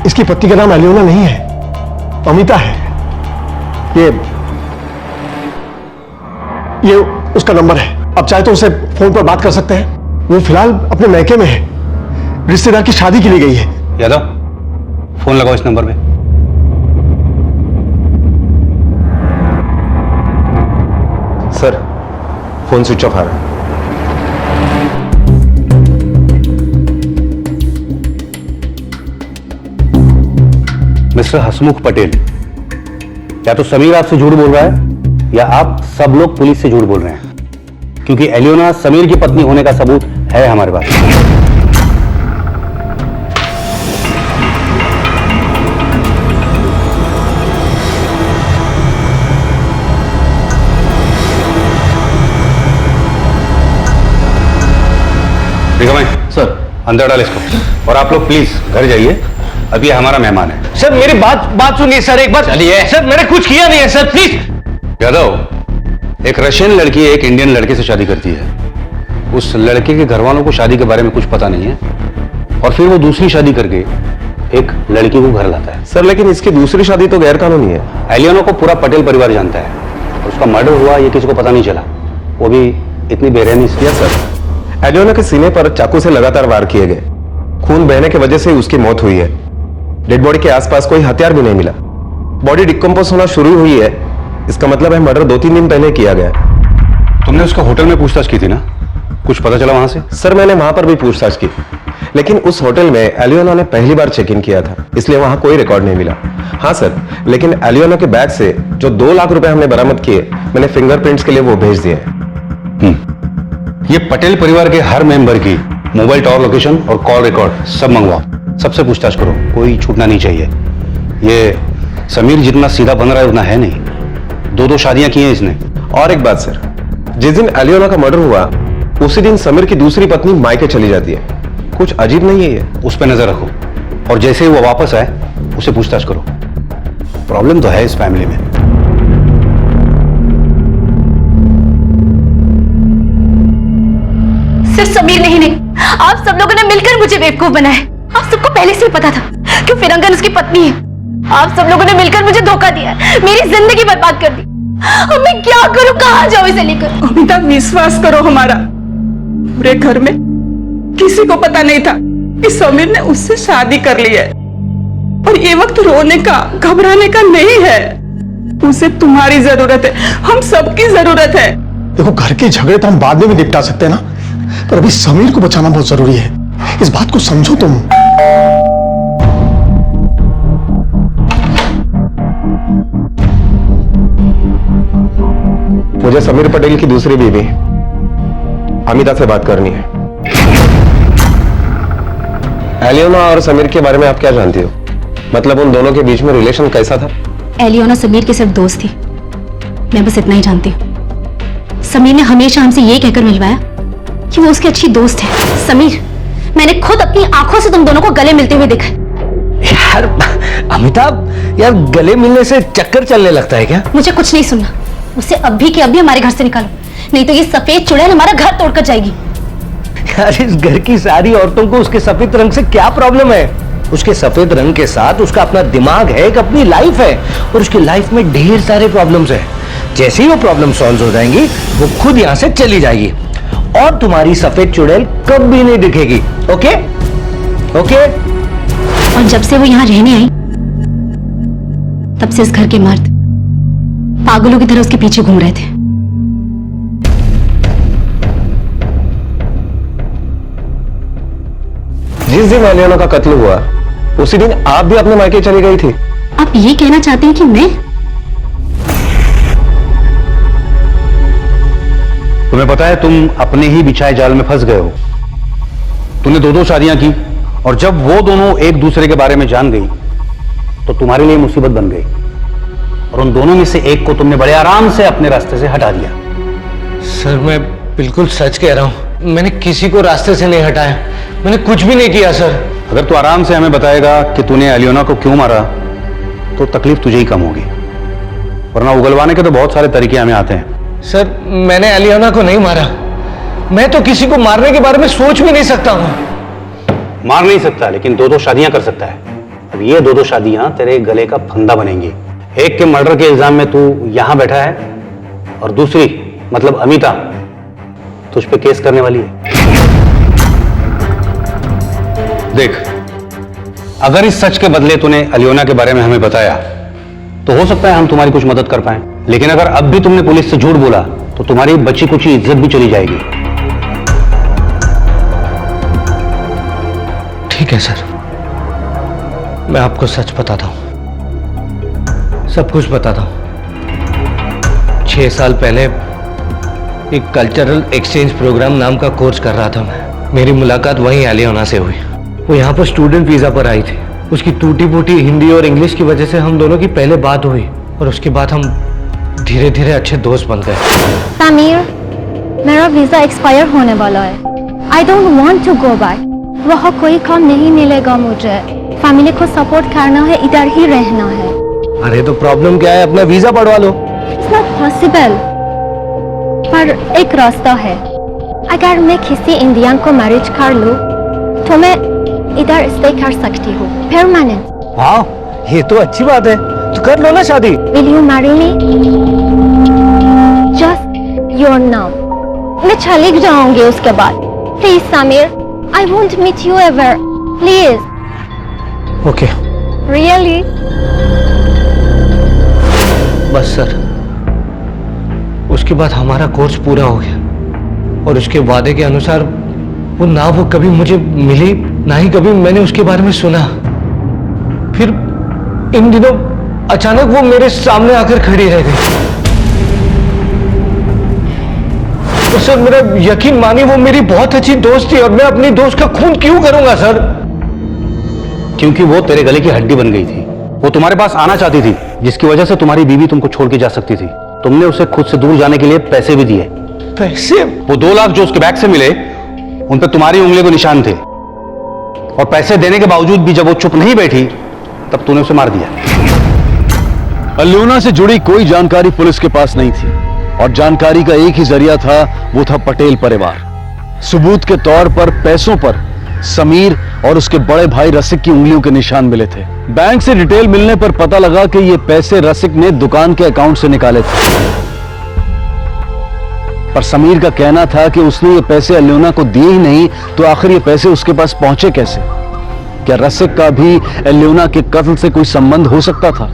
इसकी पत्नी का नाम एलियोना नहीं है, अमिता है। ये उसका नंबर है, अब चाहे तो उसे फोन पर बात कर सकते हैं। वो फिलहाल अपने मैके में है, रिश्तेदार की शादी के लिए गई है। यादव, फोन लगाओ इस नंबर पे। सर, फोन स्विच ऑफ आ रहा है। मिस्टर हसमुख पटेल, या तो समीर आपसे झूठ बोल रहा है या आप सब लोग पुलिस से झूठ बोल रहे हैं, क्योंकि एलियोना समीर की पत्नी होने का सबूत है हमारे पास। सर, अंदर डाल इसको, और आप लोग प्लीज घर जाइए, अभी ये हमारा मेहमान है। सर मेरी बात सुनिए सर एक बार। चलिए। सर मैंने कुछ किया नहीं है सर, प्लीज। यादव, एक रशियन लड़की एक इंडियन लड़के से शादी करती है, उस लड़के के घर वालों को शादी के बारे में कुछ पता नहीं है, और फिर वो दूसरी शादी करके एक लड़की को घर लाता है। सर लेकिन इसकी दूसरी शादी तो गैर कानूनी है। एलियोना को पूरा पटेल परिवार जानता है, और उसका मर्डर हुआ ये किसी को पता नहीं चला, वो भी इतनी बेरहमी से। यस सर, एलियोना के सीने पर चाकू से लगातार वार किए गए, खून बहने की वजह से उसकी मौत हुई है। डेड बॉडी के आसपास कोई हथियार भी नहीं मिला, बॉडी डिकम्पोज होना शुरू हुई है, इसका मतलब है मर्डर 2-3 दिन पहले किया गया। तुमने उसका होटल में पूछताछ की थी ना, कुछ पता चला वहां से? सर मैंने वहां पर भी पूछताछ की, लेकिन उस होटल में एलियोना ने पहली बार चेक इन किया था, इसलिए वहां कोई रिकॉर्ड नहीं मिला। हाँ सर, लेकिन एलियोना के बैग से जो 2 लाख रुपए हमने बरामद किए, मैंने फिंगरप्रिंट्स के लिए वो भेज दिए। ये पटेल परिवार के हर मेंबर की मोबाइल टावर लोकेशन और कॉल रिकॉर्ड सब मंगवाओ, सबसे पूछताछ करो, कोई छूटना नहीं चाहिए। ये समीर जितना सीधा बन रहा है उतना है नहीं, 2-2 शादियां की हैं इसने। और एक बात सर, जिस दिन एलियोना का मर्डर हुआ उसी दिन समीर की दूसरी पत्नी मायके चली जाती है, कुछ अजीब नहीं है ये? उस पर नजर रखो, और जैसे ही वो वापस आए उसे पूछताछ करो। प्रॉब्लम तो है इस फैमिली में। सिर्फ समीर नहीं, आप सब लोगों ने मिलकर मुझे बेवकूफ बनाया। आप सबको पहले से ही पता था कि फिरंगन उसकी पत्नी है। आप सब लोगों ने मिलकर मुझे धोखा दिया, मेरी जिंदगी बर्बाद कर दी। अब मैं क्या करूं, कहां जाऊं इसे लेकर? अमिता विश्वास करो हमारा, पूरे घर में किसी को पता नहीं था कि समीर ने उससे शादी कर ली है, और ये वक्त रोने का घबराने का नहीं है। उसे तुम्हारी जरूरत है, हम सबकी जरूरत है। देखो घर के झगड़े तो हम बाद में भी निपटा सकते हैं ना, पर अभी समीर को बचाना बहुत जरूरी है, इस बात को समझो तुम। मुझे समीर पटेल की दूसरी बीवी अमिता से बात करनी है। एलियोना और समीर के बारे में आप क्या जानती हो? मतलब उन दोनों के बीच में रिलेशन कैसा था? एलियोना समीर की सिर्फ दोस्त थी, मैं बस इतना ही जानती हूँ। समीर ने हमेशा हमसे ये कहकर मिलवाया कि वो उसकी अच्छी दोस्त है। समीर, मैंने खुद अपनी आंखों से तुम दोनों को गले मिलते हुए देखा है। यार अमिताभ, यार गले मिलने से चक्कर चलने लगता है क्या? मुझे कुछ नहीं सुनना, उसे अभी के अभी हमारे घर से निकालो, नहीं तो ये सफेद चुड़ैल हमारा घर तोड़कर जाएगी। यार इस घर की सारी औरतों को उसके सफेद रंग से क्या प्रॉब्लम है? उसके सफेद रंग के साथ उसका अपना दिमाग है, एक अपनी लाइफ है, और उसकी लाइफ में ढेर सारे प्रॉब्लम्स हैं। जैसे ही वो प्रॉब्लम सॉल्व हो जाएंगी वो खुद यहाँ से चली जाएगी, और तुम्हारी सफेद चुड़ैल कभी नहीं दिखेगी। Okay okay? और जब से वो यहाँ रहने आई तब से इस घर के मर्द पागलों की तरह उसके पीछे घूम रहे थे। जिस दिन एलियोना का कत्ल हुआ उसी दिन आप भी अपने मायके चली गई थी। आप ये कहना चाहते हैं कि मैं? तुम्हें पता है तुम अपने ही बिछाए जाल में फंस गए हो। तूने 2-2 शादियां की, और जब वो दोनों एक दूसरे के बारे में जान गई तो तुम्हारे लिए मुसीबत बन गई, और उन दोनों में से एक को तुमने बड़े आराम से अपने रास्ते से हटा दिया। सर मैं बिल्कुल सच कह रहा हूं, मैंने किसी को रास्ते से नहीं हटाया, मैंने कुछ भी नहीं किया सर। अगर तू आराम से हमें बताएगा कि तूने एलियोना को क्यों मारा तो तकलीफ तुझे ही कम होगी, वरना उगलवाने के तो बहुत सारे तरीके हमें आते हैं। सर मैंने अलियाना को नहीं मारा। मैं तो किसी को मारने के बारे में सोच भी नहीं सकता हूँ। मार नहीं सकता, लेकिन दो शादियां कर सकता है। अब ये दो शादियां तेरे गले का फंदा बनेंगी। एक के मर्डर के इल्जाम में तू यहां बैठा है, और दूसरी मतलब अमिता तुझ पे केस करने वाली है। देख, अगर इस सच के बदले तूने अलियोना के बारे में हमें बताया तो हो सकता है हम तुम्हारी कुछ मदद कर पाएं, लेकिन अगर अब भी तुमने पुलिस से झूठ बोला तो तुम्हारी बची कुची इज्जत भी चली जाएगी। ठीक है सर, मैं आपको सच बताता हूं, सब कुछ बताता हूं। 6 साल पहले एक कल्चरल एक्सचेंज प्रोग्राम नाम का कोर्स कर रहा था मैं। मेरी मुलाकात वहीं अलियाना से हुई। वो यहाँ पर स्टूडेंट वीजा पर आई थी। उसकी टूटी फूटी हिंदी और इंग्लिश की वजह से हम दोनों की पहले बात हुई, और उसके बाद हम धीरे धीरे अच्छे दोस्त बन गए। समीर, मेरा वीजा एक्सपायर होने वाला है। I don't want to go back. वहाँ कोई काम नहीं मिलेगा मुझे। फैमिली को सपोर्ट करना है, इधर ही रहना है। अरे तो प्रॉब्लम क्या है, अपना वीजा बढ़वा लो। It's not possible. पर एक रास्ता है। अगर मैं किसी इंडियन को मैरिज कर लूं तो मैं इधर स्टे कर सकती हूँ परमानेंट। हाँ, ये तो अच्छी बात है, तो कर लो ना शादी। Will you marry me? Just your नाम। मैं चली जाऊंगी उसके बाद। Please Sameer, I won't meet you ever, please. Okay. Really? बस सर, उसके बाद हमारा कोर्स पूरा हो गया, और उसके वादे के अनुसार वो कभी मुझे मिली, ना ही कभी मैंने उसके बारे में सुना। फिर इन दिनों अचानक वो मेरे सामने आकर खड़ी रह गई। तो सर मेरा यकीन मानिए, वो मेरी बहुत अच्छी दोस्त थी, और मैं अपनी दोस्त का खून क्यों करूंगा सर? क्योंकि वो तेरे गले की हड्डी बन गई थी। वो तुम्हारे पास आना चाहती थी, जिसकी वजह से तुम्हारी बीवी तुमको छोड़ के जा सकती थी। तुमने उसे खुद से दूर जाने के लिए पैसे भी दिए। पैसे? वो 2 लाख जो उसके बैग से मिले, उन पर तुम्हारी उंगली को निशान थे, और पैसे देने के बावजूद भी जब वो चुप नहीं बैठी तब तूने उसे मार दिया। अलियोना से जुड़ी कोई जानकारी पुलिस के पास नहीं थी, और जानकारी का एक ही जरिया था, वो था पटेल परिवार। सबूत के तौर पर पैसों पर समीर और उसके बड़े भाई रसिक की उंगलियों के निशान मिले थे। बैंक से डिटेल मिलने पर पता लगा कि ये पैसे रसिक ने दुकान के अकाउंट से निकाले थे, पर समीर का कहना था कि उसने ये पैसे अलियोना को दिए ही नहीं, तो आखिर ये पैसे उसके पास पहुंचे कैसे? क्या रसिक का भी अलियोना के कत्ल से कोई संबंध हो सकता था,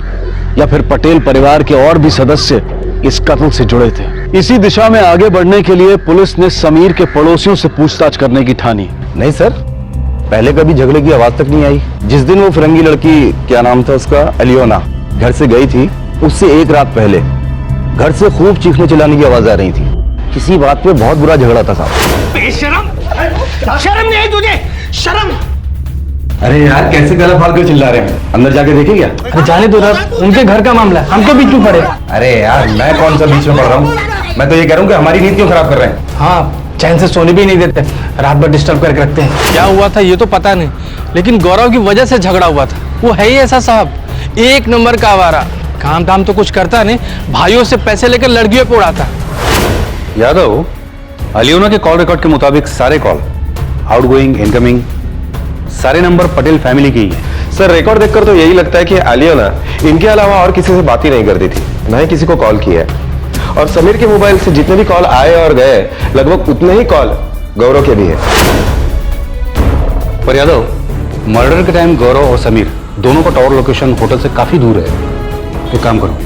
या फिर पटेल परिवार के और भी सदस्य इस कत्ल से जुड़े थे? इसी दिशा में आगे बढ़ने के लिए पुलिस ने समीर के पड़ोसियों से पूछताछ करने की ठानी। नहीं सर, पहले कभी झगड़े की आवाज तक नहीं आई। जिस दिन वो फिरंगी लड़की, क्या नाम था उसका, अलियोना, घर से गई थी, उससे 1 रात पहले घर से खूब चीखने चिल्लाने की आवाज आ रही थी। किसी बात पे बहुत बुरा झगड़ा था साहब। बेशरम, शर्म नहीं आई तुझे? शर्म? अरे यार, कैसे गला फाड़ कर चिल्ला रहे हैं? अंदर जाके देखे क्या? अरे जाने दो ना, उनके घर का मामला है, हमको बीच में पड़े। अरे यार, मैं कौन सा बीच में पड़ रहा हूँ? मैं तो ये कह रहा हूँ कि हमारी नींद क्यों खराब कर रहे हैं? हाँ, चैन से सोने भी नहीं देते, रात भर डिस्टर्ब करके रखते हैं। क्या हुआ था ये तो पता नहीं, लेकिन गौरव की वजह से झगड़ा हुआ था। वो है ही ऐसा साहब, 1 नंबर का आवारा। काम धाम तो कुछ करता नहीं, भाइयों से पैसे लेकर लड़कियों पे उड़ाता। यादव, अलियोना के कॉल रिकॉर्ड के मुताबिक सारे कॉल, आउटगोइंग, इनकमिंग, सारे नंबर पटेल फैमिली के ही हैं। सर, रिकॉर्ड देखकर तो यही लगता है कि अलियोना इनके अलावा और किसी से बात ही नहीं करती थी, ना ही किसी को कॉल किया है। और समीर के मोबाइल से जितने भी कॉल आए और गए, लगभग उतने ही कॉल गौरव के भी है। पर यादव, मर्डर के टाइम गौरव और समीर दोनों का टावर लोकेशन होटल से काफी दूर है। तो काम करो,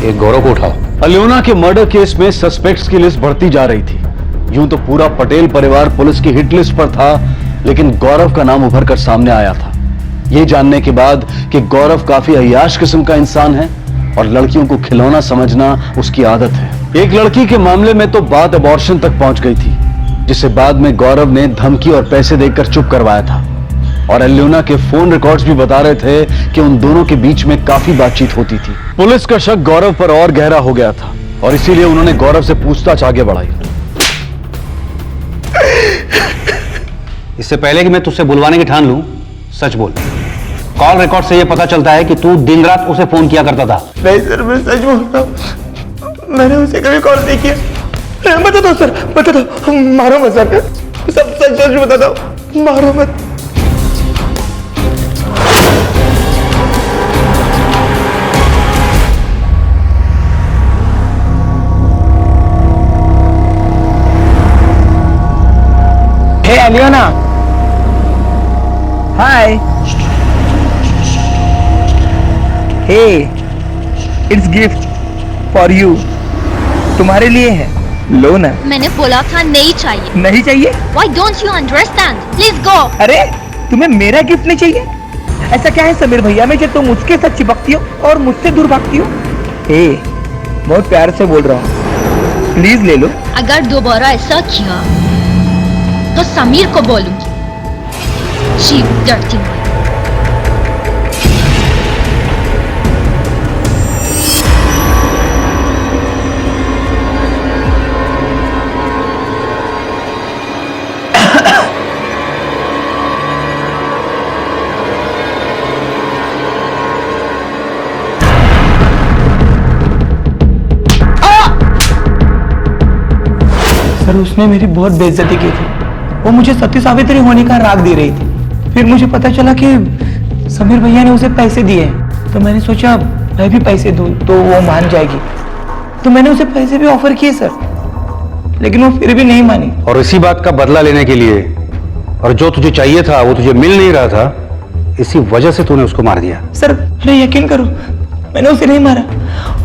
एक गौरव को उठाओ। अलियोना के मर्डर केस में सस्पेक्ट्स की लिस्ट बढ़ती जा रही थी। यूं तो पूरा पटेल परिवार पुलिस की हिट लिस्ट पर था, लेकिन गौरव का नाम उभर कर सामने आया था। ये जानने के बाद कि गौरव काफी अय्याश किस्म का इंसान है और लड़कियों को खिलौना समझना उसकी आदत है। एक लड़की के मामले में तो बात अबॉर्शन तक पहुंच गई थी, जिसे बाद में गौरव ने धमकी और पैसे देकर चुप करवाया था। और अलियोना के फोन रिकॉर्ड्स भी बता रहे थे कि उन दोनों के बीच में काफी बातचीत होती थी। पुलिस का शक गौरव पर और गहरा हो गया था, और इसीलिए उन्होंने गौरव से पूछताछ आगे बढ़ाई। इससे पहले कि मैं तुझसे बुलवाने की ठान लूं, सच बोल। कॉल रिकॉर्ड से यह पता चलता है कि तू दिन रात उसे फोन किया करता था। नहीं सर, मैं सच बोल रहा हूँ। मैंने उसे कभी कॉल नहीं किया। बता दो सर, बता दो, मारो मत सर, सब सच सच बता दो, मारो मत। हे एलियोना, हाय। हे, इट्स गिफ्ट फॉर यू, तुम्हारे लिए है, लो ना। मैंने बोला था नहीं चाहिए। नहीं चाहिए? Why don't you understand? Please go. अरे तुम्हें मेरा गिफ्ट नहीं चाहिए? ऐसा क्या है समीर भैया में कि तुम उसके साथ चिपकती हो और मुझसे दूर भागती हो? हे, बहुत प्यार से बोल रहा हूँ, प्लीज ले लो। अगर दोबारा ऐसा किया तो समीर को बोलूंगी। Cheap, dirty man. सर उसने मेरी बहुत बेइज्जती की थी, वो मुझे सती सावित्री होने का राग दे रही थी। फिर मुझे पता चला कि समीर भैया ने उसे पैसे दिए, तो मैंने सोचा मैं भी पैसे दूं तो वो मान जाएगी, तो मैंने उसे पैसे भी ऑफर किए सर, लेकिन वो फिर भी नहीं मानी। और इसी बात का बदला लेने के लिए, और जो तुझे चाहिए था वो तुझे मिल नहीं रहा था, इसी वजह से तूने उसको मार दिया। सर मैं यकीन करो, मैंने उसे नहीं मारा,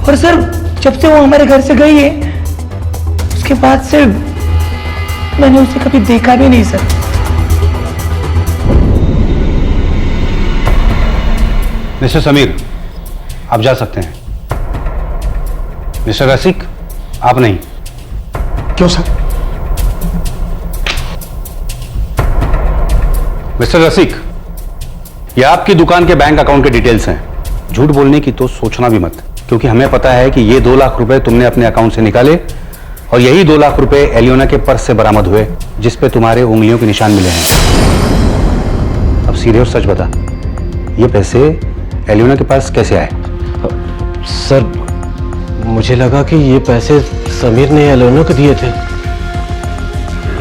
और सर जब से वो हमारे घर से गई है उसके बाद से मैंने उसे कभी देखा भी नहीं सर। मिस्टर समीर, आप जा सकते हैं। मिस्टर रसिक, आप नहीं। क्यों सर? मिस्टर रसिक, ये आपकी दुकान के बैंक अकाउंट के डिटेल्स हैं। झूठ बोलने की तो सोचना भी मत, क्योंकि हमें पता है कि ये 2 लाख रुपए तुमने अपने अकाउंट से निकाले, और यही 2 लाख रुपए एलियोना के पर्स से बरामद हुए, जिस पे तुम्हारे उंगलियों के निशान मिले हैं। अब सीधे और सच बता, ये पैसे एलियोना के पास कैसे आए? सर मुझे लगा कि ये पैसे समीर ने एलियोना को दिए थे।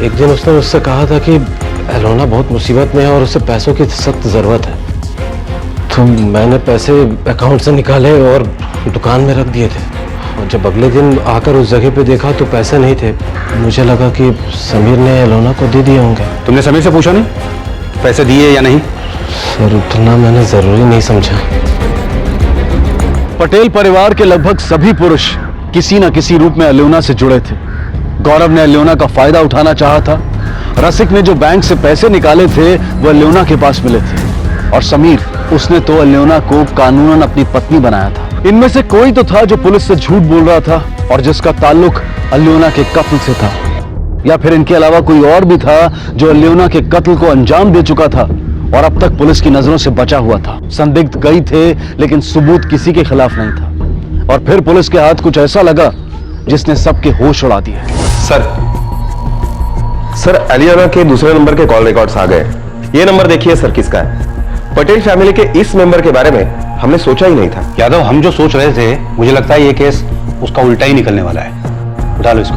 एक दिन उसने मुझसे कहा था कि एलियोना बहुत मुसीबत में है और उसे पैसों की सख्त जरूरत है, तो मैंने पैसे अकाउंट से निकाले और दुकान में रख दिए थे। और जब अगले दिन आकर उस जगह पे देखा तो पैसे नहीं थे। मुझे लगा कि समीर ने एलियोना को दे दिए होंगे। तुमने समीर से पूछा नहीं पैसे दिए या नहीं? सर उतना मैंने जरूरी नहीं समझा। पटेल परिवार के लगभग सभी पुरुष किसी न किसी रूप में एलियोना से जुड़े थे। गौरव ने एलियोना का फायदा उठाना चाहा था, रसिक ने जो बैंक से पैसे निकाले थे वो एलियोना के पास मिले थे, और समीर उसने तो एलियोना को कानूनन अपनी पत्नी बनाया था। इनमें से कोई तो था जो पुलिस से झूठ बोल रहा था और जिसका ताल्लुक एलियोना के कत्ल से था, या फिर इनके अलावा कोई और भी था जो एलियोना के कत्ल को अंजाम दे चुका था और अब तक पुलिस की नजरों से बचा हुआ था। संदिग्ध कई थे लेकिन सबूत किसी के खिलाफ नहीं था, और फिर पुलिस के हाथ कुछ ऐसा लगा जिसने सबके होश उड़ा दिए। सर एलियोना के दूसरे नंबर के कॉल रिकॉर्ड्स आ गए। ये नंबर देखिए सर किसका है। पटेल फैमिली के इस मेंबर के बारे में हमने सोचा ही नहीं था। यादव, हम जो सोच रहे थे, मुझे लगता है ये केस उसका उल्टा ही निकलने वाला है। उठा लो इसको,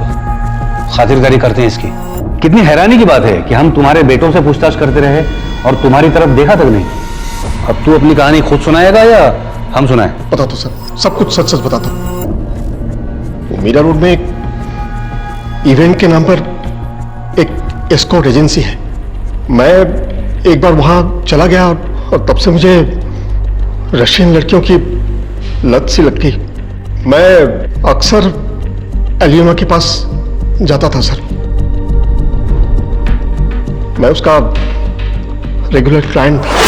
खातिरदारी करते हैं इसकी। कितनी हैरानी की बात है कि हम तुम्हारे बेटों से पूछताछ करते रहे और तुम्हारी तरफ देखा तक नहीं। अब तू अपनी कहानी खुद सुनाएगा या हम सुनाएं? बता दो सर, सब कुछ सच सच बता दो। वो मीरा रोड में एक इवेंट के नाम पर एक एस्कॉर्ट एजेंसी है। मैं एक बार वहां चला गया और तब से मुझे रशियन लड़कियों की लत सी लग गई। मैं अक्सर एलियोना के पास जाता था सर। मैं उसका रेगुलर क्लाइंट था।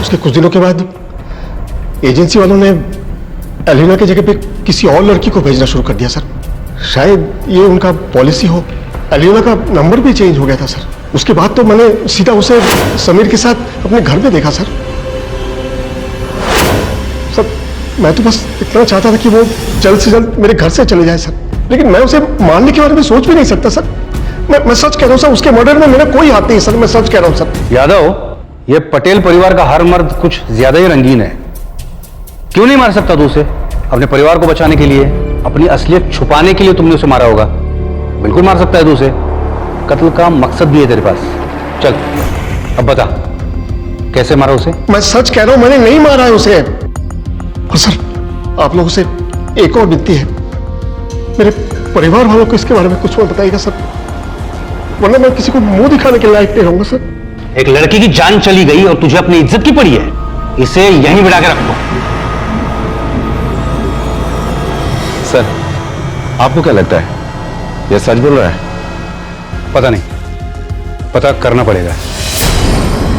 उसके कुछ दिनों के बाद एजेंसी वालों ने एलियोना की जगह पे किसी और लड़की को भेजना शुरू कर दिया सर। शायद ये उनका पॉलिसी हो। एलियोना का नंबर भी चेंज हो गया था सर। उसके बाद तो मैंने सीधा उसे समीर के साथ अपने घर में देखा सर। मैं तो बस इतना चाहता था कि वो जल्द से जल्द मेरे घर से चले जाए सर, लेकिन मैं उसे मारने के बारे में सोच भी नहीं सकता सर। मैं सच कह रहा हूँ सर, उसके मर्डर में मेरा कोई हाथ नहीं सर, मैं सच कह रहा हूँ सर। यादव, ये पटेल परिवार का हर मर्द कुछ ज्यादा ही रंगीन है। क्यों नहीं मार सकता तू उसे? अपने परिवार को बचाने के लिए, अपनी असलियत छुपाने के लिए तुमने उसे मारा होगा। बिल्कुल मार सकता है तू उसे। कत्ल का मकसद भी है तेरे पास। चल अब बता, कैसे मारा उसे? मैं सच कह रहा हूँ, मैंने नहीं मारा है उसे। और सर, आप लोगों से एक और विनती है, मेरे परिवार वालों को इसके बारे में कुछ मत बताइएगा सर, वरना मैं किसी को मुंह दिखाने के लायक नहीं रहूंगा सर। एक लड़की की जान चली गई और तुझे अपनी इज्जत की पड़ी है, इसे यहीं बिठा के रखो। सर, आपको क्या लगता है, यह सच बोल रहा है? पता नहीं, पता करना पड़ेगा।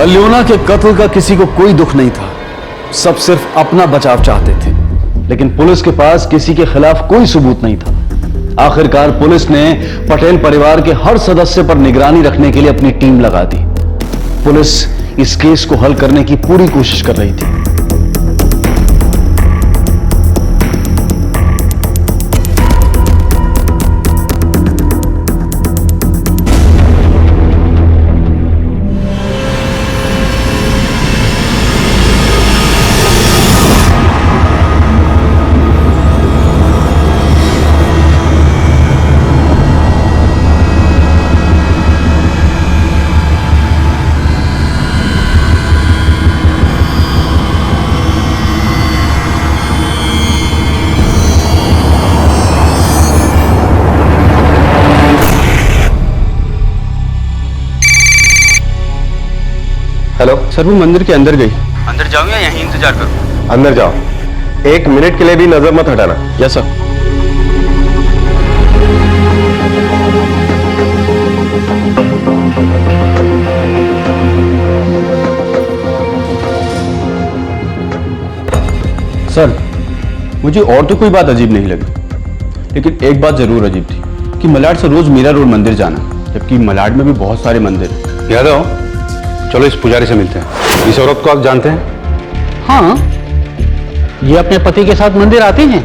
अल्योना के कत्ल का किसी को कोई दुख नहीं था, सब सिर्फ अपना बचाव चाहते थे, लेकिन पुलिस के पास किसी के खिलाफ कोई सबूत नहीं था। आखिरकार पुलिस ने पटेल परिवार के हर सदस्य पर निगरानी रखने के लिए अपनी टीम लगा दी। पुलिस इस केस को हल करने की पूरी कोशिश कर रही थी। हेलो सर, वो मंदिर के अंदर गई। अंदर जाओ या यहीं इंतजार करो? अंदर जाओ, 1 मिनट के लिए भी नजर मत हटाना। Yes sir. सर, मुझे और तो कोई बात अजीब नहीं लगी, लेकिन एक बात जरूर अजीब थी कि मलाड से रोज मीरा रोड मंदिर जाना, जबकि मलाड में भी बहुत सारे मंदिर हैं। यादव, चलो इस पुजारी से मिलते हैं। इस औरत को आप जानते हैं? हाँ, ये अपने पति के साथ मंदिर आती हैं,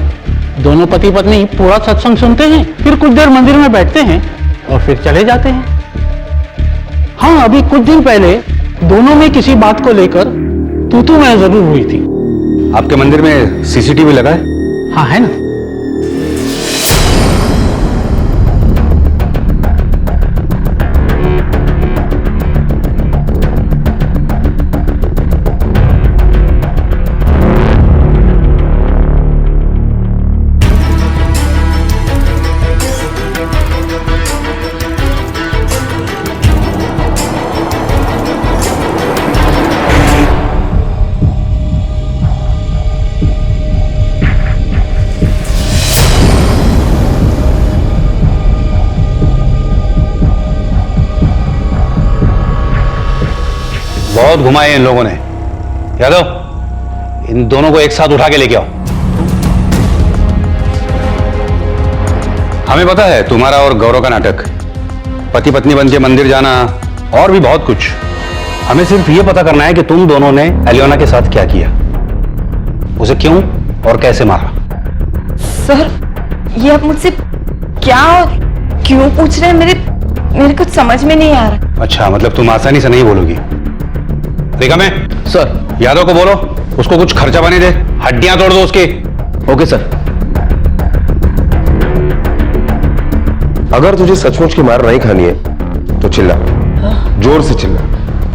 दोनों पति पत्नी पूरा सत्संग सुनते हैं, फिर कुछ देर मंदिर में बैठते हैं और फिर चले जाते हैं। हाँ, अभी कुछ दिन पहले दोनों में किसी बात को लेकर तू मैं जरूर हुई थी। आपके मंदिर में सीसीटीवी लगा है? हाँ, है ना। बहुत घुमाए इन लोगों ने। यादव, इन दोनों को एक साथ उठा के लेके आओ। हमें पता है तुम्हारा और गौरव का नाटक, पति पत्नी बन के मंदिर जाना और भी बहुत कुछ। हमें सिर्फ ये पता करना है कि तुम दोनों ने अलियोना के साथ क्या किया, उसे क्यों और कैसे मारा। सर, ये आप मुझसे क्या और क्यों पूछ रहे हैं? मेरे कुछ समझ में नहीं आ रहा। अच्छा, मतलब तुम आसानी से नहीं बोलोगी। देखा मैं सर, यादव को बोलो उसको कुछ खर्चा बने दे, हड्डियां तोड़ दो उसकी। Okay sir. अगर तुझे सचमुच की मार नहीं खानी है तो चिल्ला, जोर से चिल्ला,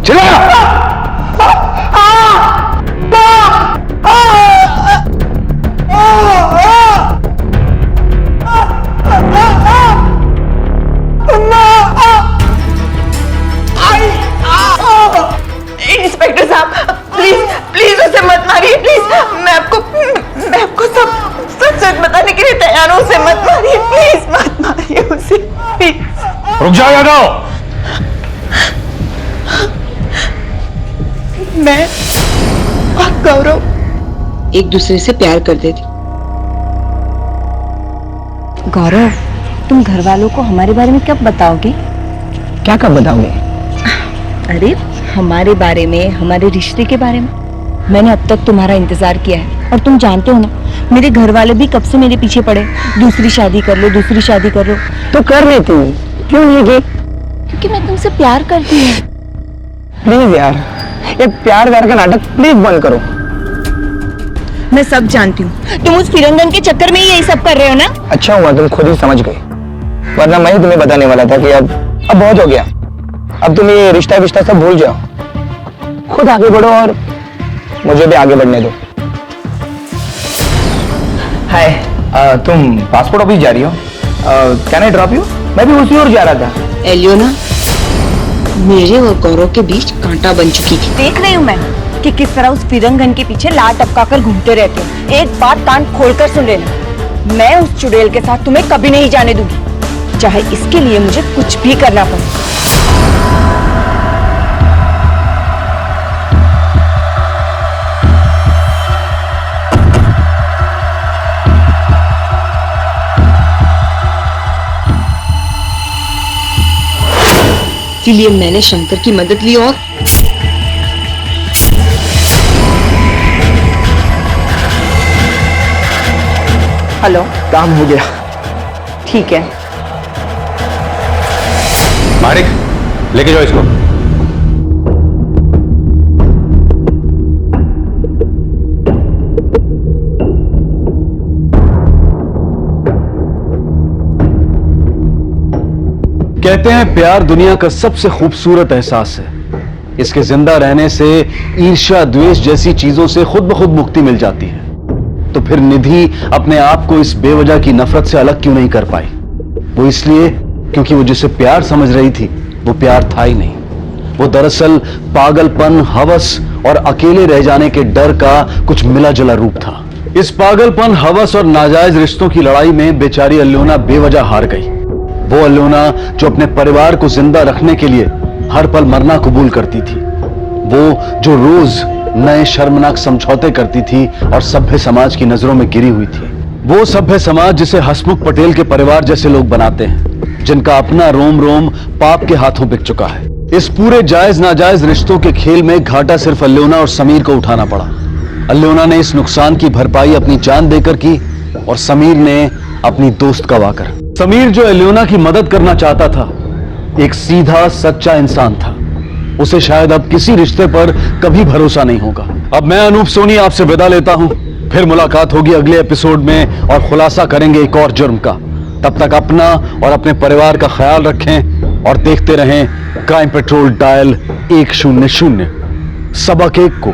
चिल्ला। इंस्पेक्टर साहब, प्लीज उसे मत मारिए, प्लीज। मैं आपको सब सच बताने के लिए तैयार हूं। उसे मत मारिए, प्लीज मत मारिए उसे, प्लीज। रुक जाओ यादव। मैं और गौरव एक दूसरे से प्यार करते थे। गौरव, तुम घर वालों को हमारे बारे में कब बताओगे? क्या कब बताओगे? अरे, हमारे बारे में, हमारे रिश्ते के बारे में। मैंने अब तक तुम्हारा इंतजार किया है और तुम जानते हो ना, मेरे घर वाले भी कब से मेरे पीछे पड़े, दूसरी शादी कर लो, दूसरी शादी कर लो। तो कर रही थी, क्यों नहीं की? क्योंकि मैं तुमसे प्यार करती हूँ। प्लीज यार, ये प्यार व्यार का नाटक प्लीज बंद करो। मैं सब जानती हूँ, तुम उस फिरंगन के चक्कर में ही यही सब कर रहे हो ना। अच्छा हुआ तुम खुद ही समझ गई, वरना मैं ही तुम्हें बताने वाला था कि अब बहुत हो गया, अब तुम ये रिश्ता विश्ता सब भूल जाओ, खुद आगे बढ़ो और मुझे भी आगे बढ़ने दो। हाय, तुम पासपोर्ट ऑफिस जा रही हो? Can I drop you? मैं भी उसी ओर जा रहा था। एलियोना, मेरे और गौरव के बीच कांटा बन चुकी थी। देख रही हूँ मैं कि किस तरह उस फिरंगन के पीछे लार टपका कर घूमते रहते हो। एक बात कान खोलकर सुन लेना, मैं उस चुड़ैल के साथ तुम्हें कभी नहीं जाने दूंगी, चाहे इसके लिए मुझे कुछ भी करना पड़े। इसीलिए मैंने शंकर की मदद ली और हेलो, काम हो गया। ठीक है। मारिक, लेके जाओ इसको। कहते हैं प्यार दुनिया का सबसे खूबसूरत एहसास है। इसके जिंदा रहने से ईर्ष्या द्वेष जैसी चीजों से खुद ब खुद मुक्ति मिल जाती है। तो फिर निधि अपने आप को इस बेवजह की नफरत से अलग क्यों नहीं कर पाई? वो इसलिए क्योंकि वो जिसे प्यार समझ रही थी वो प्यार था ही नहीं। वो दरअसल पागलपन, हवस और अकेले रह जाने के डर का कुछ मिला जुला रूप था। इस पागलपन, हवस और नाजायज रिश्तों की लड़ाई में बेचारी अल्योना बेवजह हार गई। वो अल्योना जो अपने परिवार को जिंदा रखने के लिए हर पल मरना कबूल करती थी, वो जो रोज नए शर्मनाक समझौते करती थी और सभ्य समाज की नजरों में गिरी हुई थी, वो सभ्य समाज जिसे हसमुख पटेल के परिवार जैसे लोग बनाते हैं, जिनका अपना रोम रोम पाप के हाथों बिक चुका है। इस पूरे जायज नाजायज रिश्तों के खेल में घाटा सिर्फ अल्योना और समीर को उठाना पड़ा। अल्योना ने इस नुकसान की भरपाई अपनी जान देकर की और समीर ने अपनी दोस्त गवाकर। समीर जो अल्योना की मदद करना चाहता था, एक सीधा सच्चा इंसान था। उसे शायद अब किसी रिश्ते पर कभी भरोसा नहीं होगा। अब मैं अनूप सोनी आपसे विदा लेता हूं, फिर मुलाकात होगी अगले एपिसोड में और खुलासा करेंगे एक और जुर्म का। तब तक अपना और अपने परिवार का ख्याल रखें और देखते रहें क्राइम पेट्रोल डायल 100। सबक एक को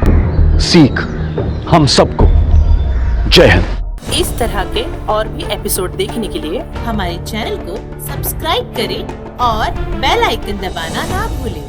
सीख हम सबको। जय हिंद। इस तरह के और भी एपिसोड देखने के लिए हमारे चैनल को सब्सक्राइब करें और बेल आइकन दबाना ना भूलें।